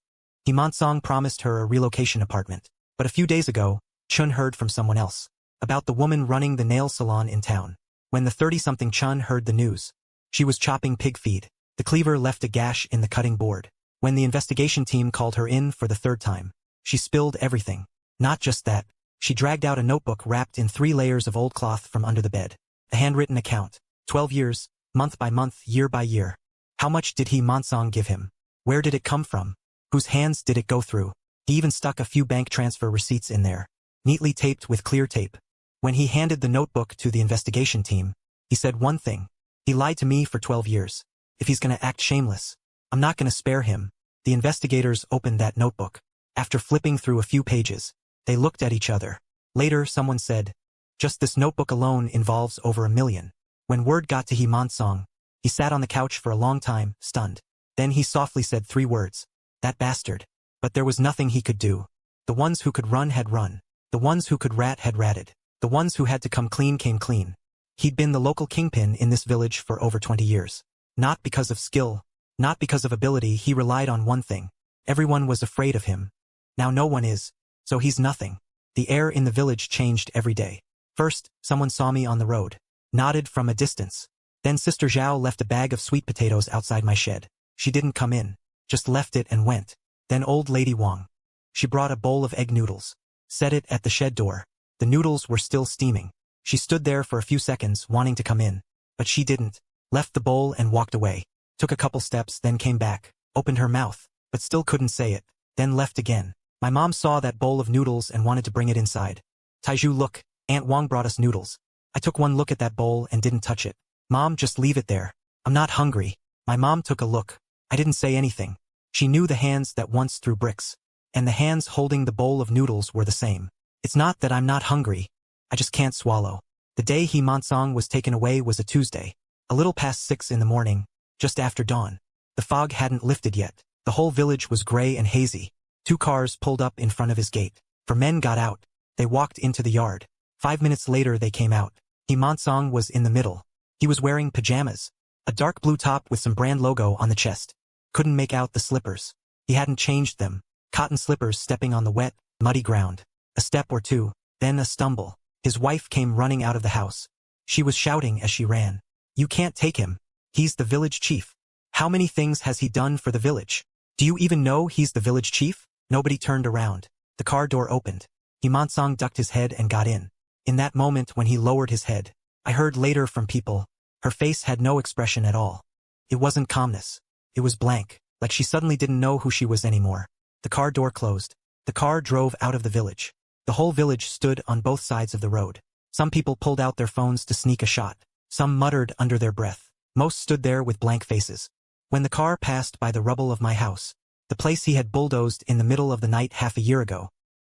Song promised her a relocation apartment. But a few days ago, Chun heard from someone else. About the woman running the nail salon in town. When the 30-something Chun heard the news, she was chopping pig feed. The cleaver left a gash in the cutting board. When the investigation team called her in for the 3rd time, she spilled everything. Not just that, she dragged out a notebook wrapped in 3 layers of old cloth from under the bed. A handwritten account. 12 years, month by month, year by year. How much did Song give him? Where did it come from? Whose hands did it go through? He even stuck a few bank transfer receipts in there, neatly taped with clear tape. When he handed the notebook to the investigation team, he said one thing. He lied to me for 12 years. If he's gonna act shameless, I'm not gonna spare him. The investigators opened that notebook. After flipping through a few pages, they looked at each other. Later, someone said, just this notebook alone involves over 1 million. When word got to Song, he sat on the couch for a long time, stunned. Then he softly said 3 words. That bastard. But there was nothing he could do. The ones who could run had run. The ones who could rat had ratted. The ones who had to come clean came clean. He'd been the local kingpin in this village for over 20 years. Not because of skill, not because of ability, he relied on one thing. Everyone was afraid of him. Now no one is. So he's nothing. The air in the village changed every day. First, someone saw me on the road. Nodded from a distance. Then Sister Zhao left a bag of sweet potatoes outside my shed. She didn't come in. Just left it and went. Then old lady Wang. She brought a bowl of egg noodles. Set it at the shed door. The noodles were still steaming. She stood there for a few seconds wanting to come in. But she didn't. Left the bowl and walked away. Took a couple steps, then came back. Opened her mouth, but still couldn't say it. Then left again. My mom saw that bowl of noodles and wanted to bring it inside. Taiju, look, Aunt Wang brought us noodles. I took one look at that bowl and didn't touch it. Mom, just leave it there. I'm not hungry. My mom took a look. I didn't say anything. She knew the hands that once threw bricks. And the hands holding the bowl of noodles were the same. It's not that I'm not hungry. I just can't swallow. The day he Monsong was taken away was a Tuesday. A little past 6 in the morning, just after dawn. The fog hadn't lifted yet. The whole village was gray and hazy. 2 cars pulled up in front of his gate. 4 men got out. They walked into the yard. 5 minutes later they came out. He Monsong was in the middle. He was wearing pajamas. A dark blue top with some brand logo on the chest. Couldn't make out the slippers. He hadn't changed them. Cotton slippers stepping on the wet, muddy ground. A step or two, then a stumble. His wife came running out of the house. She was shouting as she ran. You can't take him. He's the village chief. How many things has he done for the village? Do you even know he's the village chief? Nobody turned around. The car door opened. He Monsong ducked his head and got in. In that moment when he lowered his head, I heard later from people, her face had no expression at all. It wasn't calmness. It was blank, like she suddenly didn't know who she was anymore. The car door closed. The car drove out of the village. The whole village stood on both sides of the road. Some people pulled out their phones to sneak a shot. Some muttered under their breath. Most stood there with blank faces. When the car passed by the rubble of my house, the place he had bulldozed in the middle of the night half a year ago,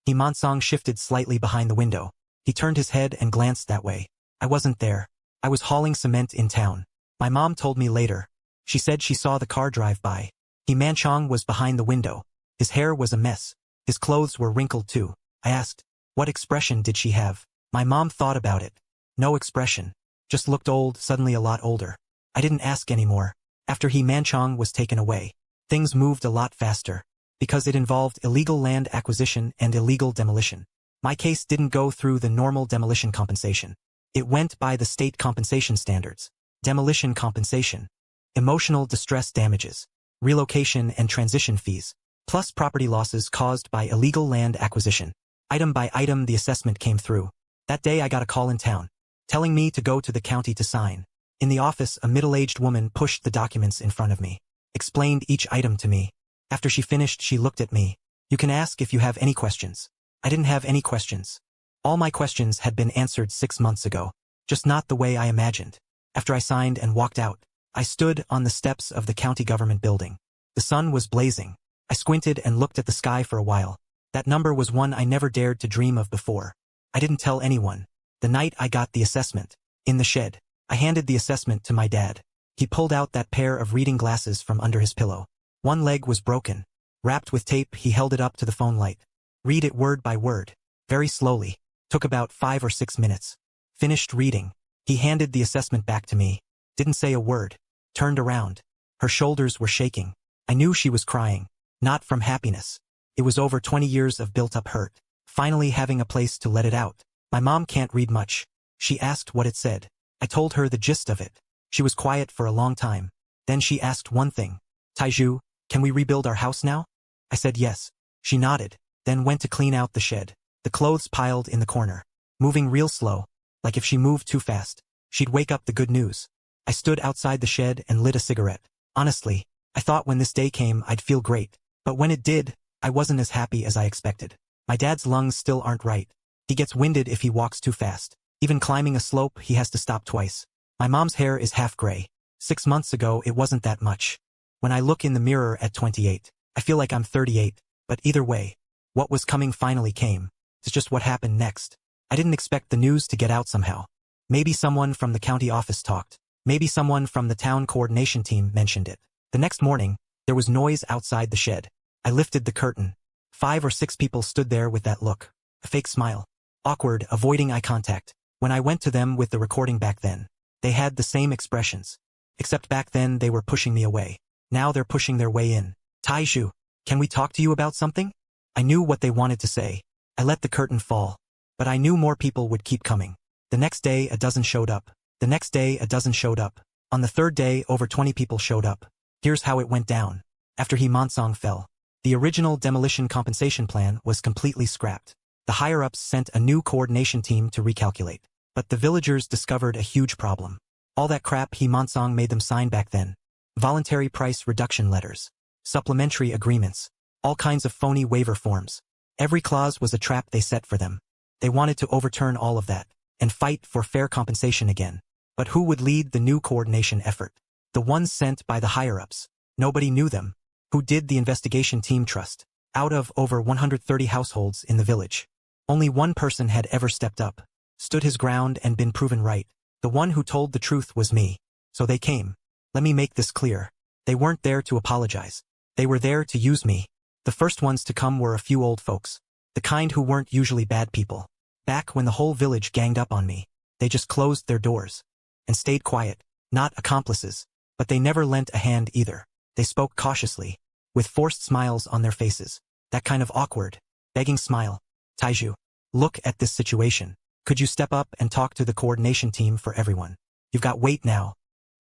he Monsong shifted slightly behind the window. He turned his head and glanced that way. I wasn't there. I was hauling cement in town. My mom told me later. She said she saw the car drive by. He Manchong was behind the window. His hair was a mess. His clothes were wrinkled too. I asked, what expression did she have? My mom thought about it. No expression. Just looked old, suddenly a lot older. I didn't ask anymore. After he Manchong was taken away, things moved a lot faster. Because it involved illegal land acquisition and illegal demolition. My case didn't go through the normal demolition compensation. It went by the state compensation standards. Demolition compensation. Emotional distress damages. Relocation and transition fees. Plus property losses caused by illegal land acquisition. Item by item the assessment came through. That day I got a call in town, telling me to go to the county to sign. In the office a middle-aged woman pushed the documents in front of me. Explained each item to me. After she finished she looked at me. You can ask if you have any questions. I didn't have any questions. All my questions had been answered 6 months ago. Just not the way I imagined. After I signed and walked out, I stood on the steps of the county government building. The sun was blazing. I squinted and looked at the sky for a while. That number was one I never dared to dream of before. I didn't tell anyone. The night I got the assessment. In the shed. I handed the assessment to my dad. He pulled out that pair of reading glasses from under his pillow. One leg was broken. Wrapped with tape he held it up to the phone light. Read it word by word. Very slowly. Took about 5 or 6 minutes. Finished reading. He handed the assessment back to me. Didn't say a word. Turned around. Her shoulders were shaking. I knew she was crying. Not from happiness. It was over 20 years of built-up hurt. Finally having a place to let it out. My mom can't read much. She asked what it said. I told her the gist of it. She was quiet for a long time. Then she asked one thing. Taiju, can we rebuild our house now? I said yes. She nodded, then went to clean out the shed. The clothes piled in the corner. Moving real slow. Like if she moved too fast, she'd wake up the good news. I stood outside the shed and lit a cigarette. Honestly, I thought when this day came I'd feel great. But when it did, I wasn't as happy as I expected. My dad's lungs still aren't right. He gets winded if he walks too fast. Even climbing a slope he has to stop twice. My mom's hair is half gray. 6 months ago it wasn't that much. When I look in the mirror at 28, I feel like I'm 38. But either way, what was coming finally came. It's just what happened next. I didn't expect the news to get out somehow. Maybe someone from the county office talked. Maybe someone from the town coordination team mentioned it. The next morning, there was noise outside the shed. I lifted the curtain. 5 or 6 people stood there with that look. A fake smile. Awkward, avoiding eye contact. When I went to them with the recording back then, they had the same expressions. Except back then they were pushing me away. Now they're pushing their way in. Taiju, can we talk to you about something? I knew what they wanted to say. I let the curtain fall. But I knew more people would keep coming. The next day a dozen showed up. The next day a dozen showed up. On the third day over 20 people showed up. Here's how it went down. After he Monsong fell, the original demolition compensation plan was completely scrapped. The higher-ups sent a new coordination team to recalculate. But the villagers discovered a huge problem. All that crap he Monsong made them sign back then. Voluntary price reduction letters. Supplementary agreements. All kinds of phony waiver forms. Every clause was a trap they set for them. They wanted to overturn all of that. and fight for fair compensation again. But who would lead the new coordination effort? The ones sent by the higher-ups. Nobody knew them. Who did the investigation team trust? Out of over 130 households in the village, only one person had ever stepped up, stood his ground and been proven right. The one who told the truth was me. So they came. Let me make this clear. They weren't there to apologize. They were there to use me. The first ones to come were a few old folks. The kind who weren't usually bad people. Back when the whole village ganged up on me, they just closed their doors and stayed quiet. Not accomplices, but they never lent a hand either. They spoke cautiously, with forced smiles on their faces. That kind of awkward, begging smile. Taiju, look at this situation. Could you step up and talk to the coordination team for everyone? You've got weight now.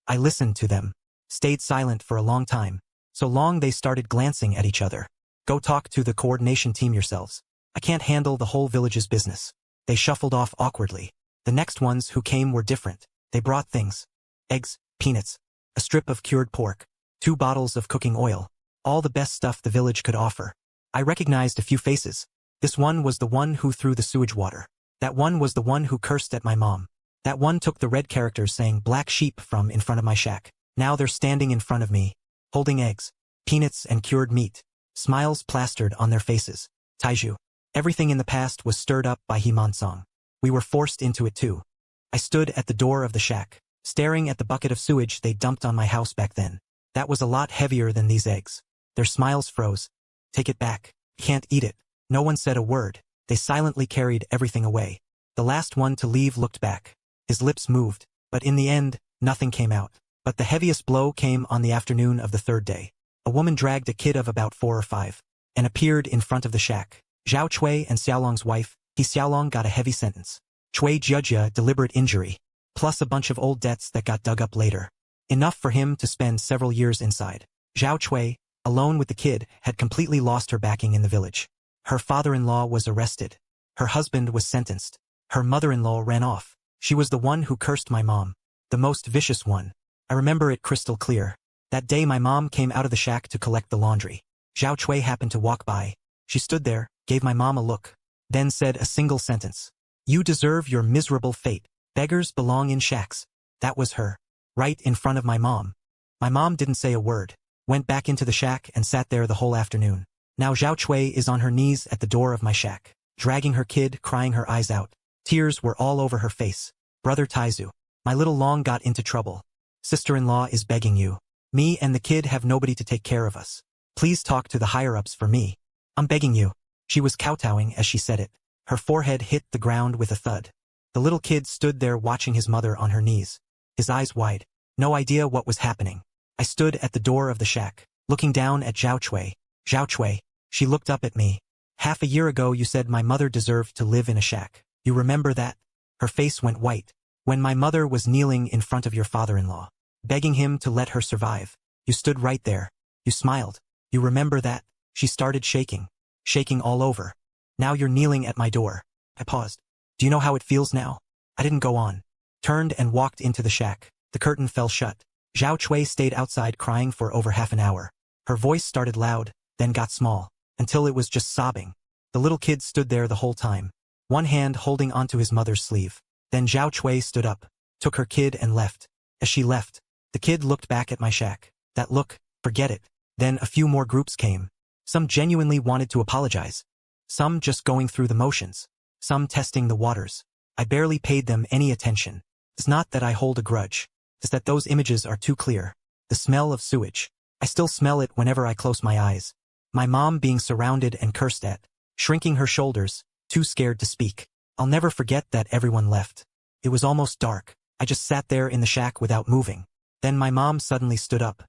I listened to them, stayed silent for a long time. So long they started glancing at each other. Go talk to the coordination team yourselves. I can't handle the whole village's business. They shuffled off awkwardly. The next ones who came were different. They brought things. Eggs, peanuts, a strip of cured pork, 2 bottles of cooking oil, all the best stuff the village could offer. I recognized a few faces. This one was the one who threw the sewage water. That one was the one who cursed at my mom. That one took the red characters saying black sheep from in front of my shack. Now they're standing in front of me, holding eggs, peanuts and cured meat, smiles plastered on their faces. Taiju. Everything in the past was stirred up by Himansong. We were forced into it too. I stood at the door of the shack, staring at the bucket of sewage they dumped on my house back then. That was a lot heavier than these eggs. Their smiles froze. Take it back. Can't eat it. No one said a word. They silently carried everything away. The last one to leave looked back. His lips moved, but in the end, nothing came out. But the heaviest blow came on the afternoon of the 3rd day. A woman dragged a kid of about 4 or 5 and appeared in front of the shack. Zhao Chui and Xiaolong's wife, Xiaolong got a heavy sentence. Chui Judja deliberate injury, plus a bunch of old debts that got dug up later. Enough for him to spend several years inside. Zhao Chui, alone with the kid, had completely lost her backing in the village. Her father-in-law was arrested. Her husband was sentenced. Her mother-in-law ran off. She was the one who cursed my mom. The most vicious one. I remember it crystal clear. That day my mom came out of the shack to collect the laundry. Zhao Chui happened to walk by. She stood there, gave my mom a look, then said a single sentence. You deserve your miserable fate. Beggars belong in shacks. That was her. Right in front of my mom. My mom didn't say a word, went back into the shack and sat there the whole afternoon. Now Zhao Chui is on her knees at the door of my shack, dragging her kid, crying her eyes out. Tears were all over her face. Brother Taizu, my little Long got into trouble. Sister-in-law is begging you. Me and the kid have nobody to take care of us. Please talk to the higher-ups for me. I'm begging you. She was kowtowing as she said it. Her forehead hit the ground with a thud. The little kid stood there watching his mother on her knees, his eyes wide, no idea what was happening. I stood at the door of the shack, looking down at Zhao Chui. Zhao Chui, she looked up at me. Half a year ago you said my mother deserved to live in a shack. You remember that? Her face went white. When my mother was kneeling in front of your father-in-law, begging him to let her survive, you stood right there. You smiled. You remember that? She started shaking all over. Now you're kneeling at my door. I paused. Do you know how it feels now? I didn't go on. Turned and walked into the shack. The curtain fell shut. Zhao Chui stayed outside crying for over half an hour. Her voice started loud, then got small, until it was just sobbing. The little kid stood there the whole time, one hand holding onto his mother's sleeve. Then Zhao Chui stood up, took her kid and left. As she left, the kid looked back at my shack. That look, forget it. Then a few more groups came. Some genuinely wanted to apologize. Some just going through the motions. Some testing the waters. I barely paid them any attention. It's not that I hold a grudge. It's that those images are too clear. The smell of sewage. I still smell it whenever I close my eyes. My mom being surrounded and cursed at, shrinking her shoulders, too scared to speak. I'll never forget that everyone left. It was almost dark. I just sat there in the shack without moving. Then my mom suddenly stood up,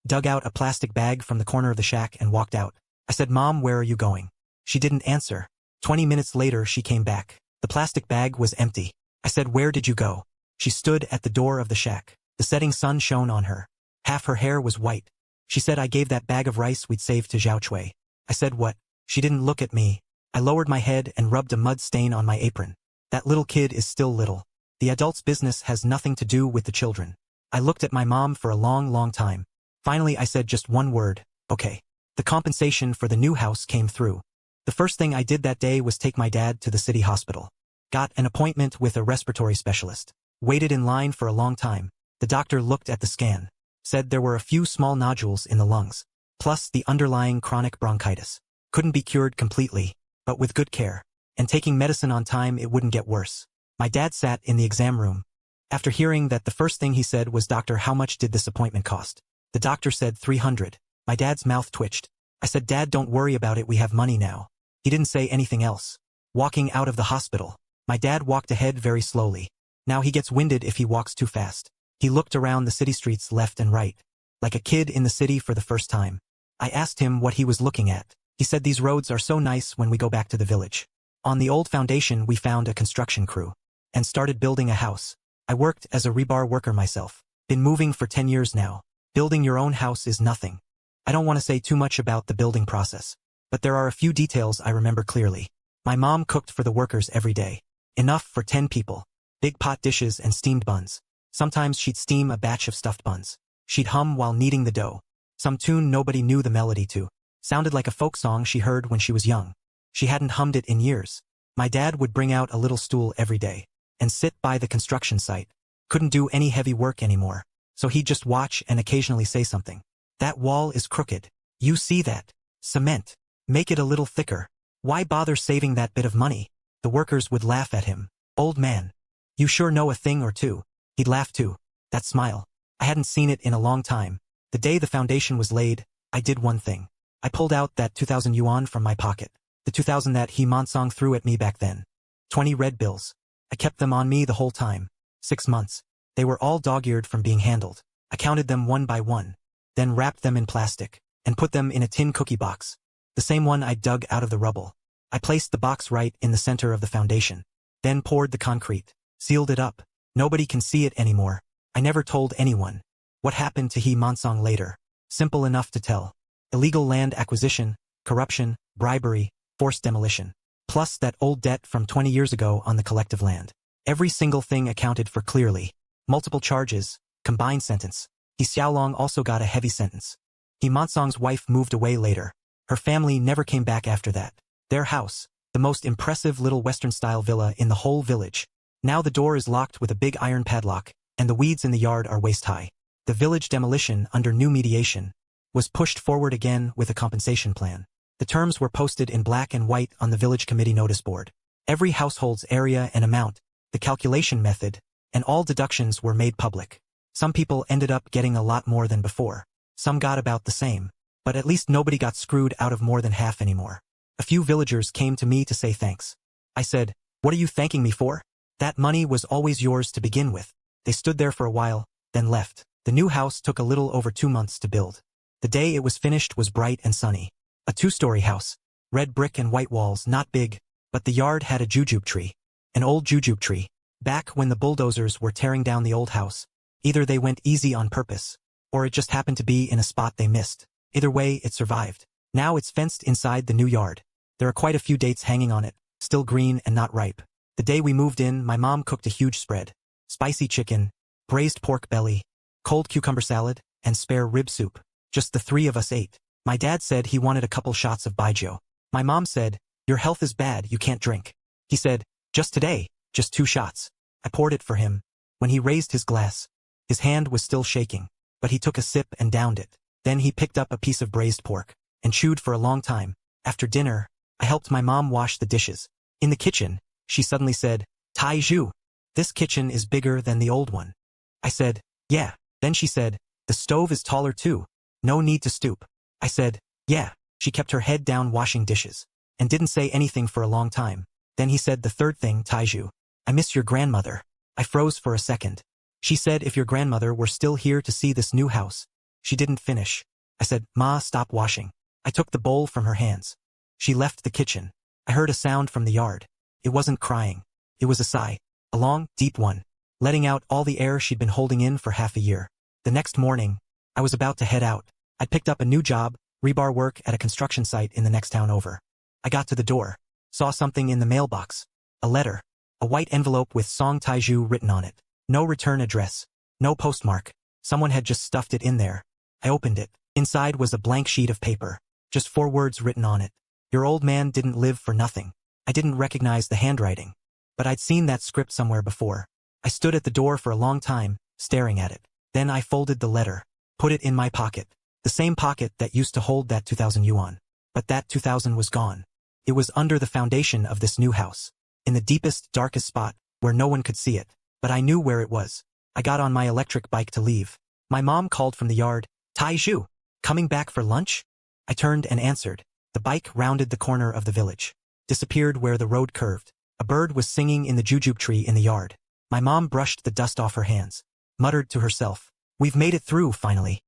dug out a plastic bag from the corner of the shack and walked out. I said, Mom, where are you going? She didn't answer. 20 minutes later she came back. The plastic bag was empty. I said, where did you go? She stood at the door of the shack. The setting sun shone on her. Half her hair was white. She said, I gave that bag of rice we'd saved to Zhao Chui. I said, what? She didn't look at me. I lowered my head and rubbed a mud stain on my apron. That little kid is still little. The adult's business has nothing to do with the children. I looked at my mom for a long time. Finally I said just one word, okay. The compensation for the new house came through. The first thing I did that day was take my dad to the city hospital. Got an appointment with a respiratory specialist. Waited in line for a long time. The doctor looked at the scan. Said there were a few small nodules in the lungs, plus the underlying chronic bronchitis. Couldn't be cured completely, but with good care and taking medicine on time it wouldn't get worse. My dad sat in the exam room. After hearing that, the first thing he said was, "Doctor, how much did this appointment cost?" The doctor said 300. My dad's mouth twitched. I said, "Dad, don't worry about it, we have money now." He didn't say anything else. Walking out of the hospital. My dad walked ahead very slowly. Now he gets winded if he walks too fast. He looked around the city streets left and right, like a kid in the city for the first time. I asked him what he was looking at. He said, "These roads are so nice when we go back to the village." On the old foundation we found a construction crew and started building a house. I worked as a rebar worker myself. Been moving for 10 years now. Building your own house is nothing. I don't want to say too much about the building process, but there are a few details I remember clearly. My mom cooked for the workers every day. Enough for 10 people. Big pot dishes and steamed buns. Sometimes she'd steam a batch of stuffed buns. She'd hum while kneading the dough. Some tune nobody knew the melody to. Sounded like a folk song she heard when she was young. She hadn't hummed it in years. My dad would bring out a little stool every day and sit by the construction site. Couldn't do any heavy work anymore, so he'd just watch and occasionally say something. "That wall is crooked. You see that? Cement. Make it a little thicker. Why bother saving that bit of money?" The workers would laugh at him. "Old man, you sure know a thing or two." He'd laugh too. That smile. I hadn't seen it in a long time. The day the foundation was laid, I did one thing. I pulled out that 2,000 yuan from my pocket. The 2,000 that he Monsong threw at me back then. 20 red bills. I kept them on me the whole time. 6 months. They were all dog-eared from being handled. I counted them one by one, then wrapped them in plastic, and put them in a tin cookie box. The same one I dug out of the rubble. I placed the box right in the center of the foundation. Then poured the concrete. Sealed it up. Nobody can see it anymore. I never told anyone. What happened to he Monsong later? Simple enough to tell. Illegal land acquisition, corruption, bribery, forced demolition. Plus that old debt from 20 years ago on the collective land. Every single thing accounted for clearly. Multiple charges, combined sentence. He Xiaolong also got a heavy sentence. He Monsong's wife moved away later. Her family never came back after that. Their house, the most impressive little Western-style villa in the whole village. Now the door is locked with a big iron padlock, and the weeds in the yard are waist-high. The village demolition, under new mediation, was pushed forward again with a compensation plan. The terms were posted in black and white on the village committee notice board. Every household's area and amount, the calculation method, and all deductions were made public. Some people ended up getting a lot more than before. Some got about the same. But at least nobody got screwed out of more than half anymore. A few villagers came to me to say thanks. I said, "What are you thanking me for? That money was always yours to begin with." They stood there for a while, then left. The new house took a little over 2 months to build. The day it was finished was bright and sunny. A 2-story house. Red brick and white walls, not big, but the yard had a jujube tree. An old jujube tree. Back when the bulldozers were tearing down the old house, either they went easy on purpose, or it just happened to be in a spot they missed. Either way, it survived. Now it's fenced inside the new yard. There are quite a few dates hanging on it, still green and not ripe. The day we moved in, my mom cooked a huge spread. Spicy chicken, braised pork belly, cold cucumber salad, and spare rib soup. Just the 3 of us ate. My dad said he wanted a couple shots of baijiu. My mom said, "Your health is bad, you can't drink." He said, "Just today, just 2 shots. I poured it for him. When he raised his glass, his hand was still shaking, but he took a sip and downed it. Then he picked up a piece of braised pork and chewed for a long time. After dinner, I helped my mom wash the dishes. In the kitchen, she suddenly said, "Tai Zhu, this kitchen is bigger than the old one." I said, "Yeah." Then she said, "The stove is taller too. No need to stoop." I said, "Yeah." She kept her head down washing dishes and didn't say anything for a long time. Then he said the third thing, "Taiju, I miss your grandmother." I froze for a second. She said if your grandmother were still here to see this new house. She didn't finish. I said, "Ma, stop washing." I took the bowl from her hands. She left the kitchen. I heard a sound from the yard. It wasn't crying. It was a sigh. A long, deep one, letting out all the air she'd been holding in for half a year. The next morning, I was about to head out. I'd picked up a new job, rebar work at a construction site in the next town over. I got to the door, saw something in the mailbox. A letter. A white envelope with Song Taiju written on it. No return address. No postmark. Someone had just stuffed it in there. I opened it. Inside was a blank sheet of paper. Just 4 words written on it. "Your old man didn't live for nothing." I didn't recognize the handwriting. but I'd seen that script somewhere before. I stood at the door for a long time, staring at it. Then I folded the letter, put it in my pocket, the same pocket that used to hold that 2,000 yuan. But that 2,000 was gone. It was under the foundation of this new house, in the deepest, darkest spot, where no one could see it. But I knew where it was. I got on my electric bike to leave. My mom called from the yard, "Taiju, coming back for lunch?" I turned and answered. The bike rounded the corner of the village, disappeared where the road curved. A bird was singing in the jujube tree in the yard. My mom brushed the dust off her hands, muttered to herself, "We've made it through, finally."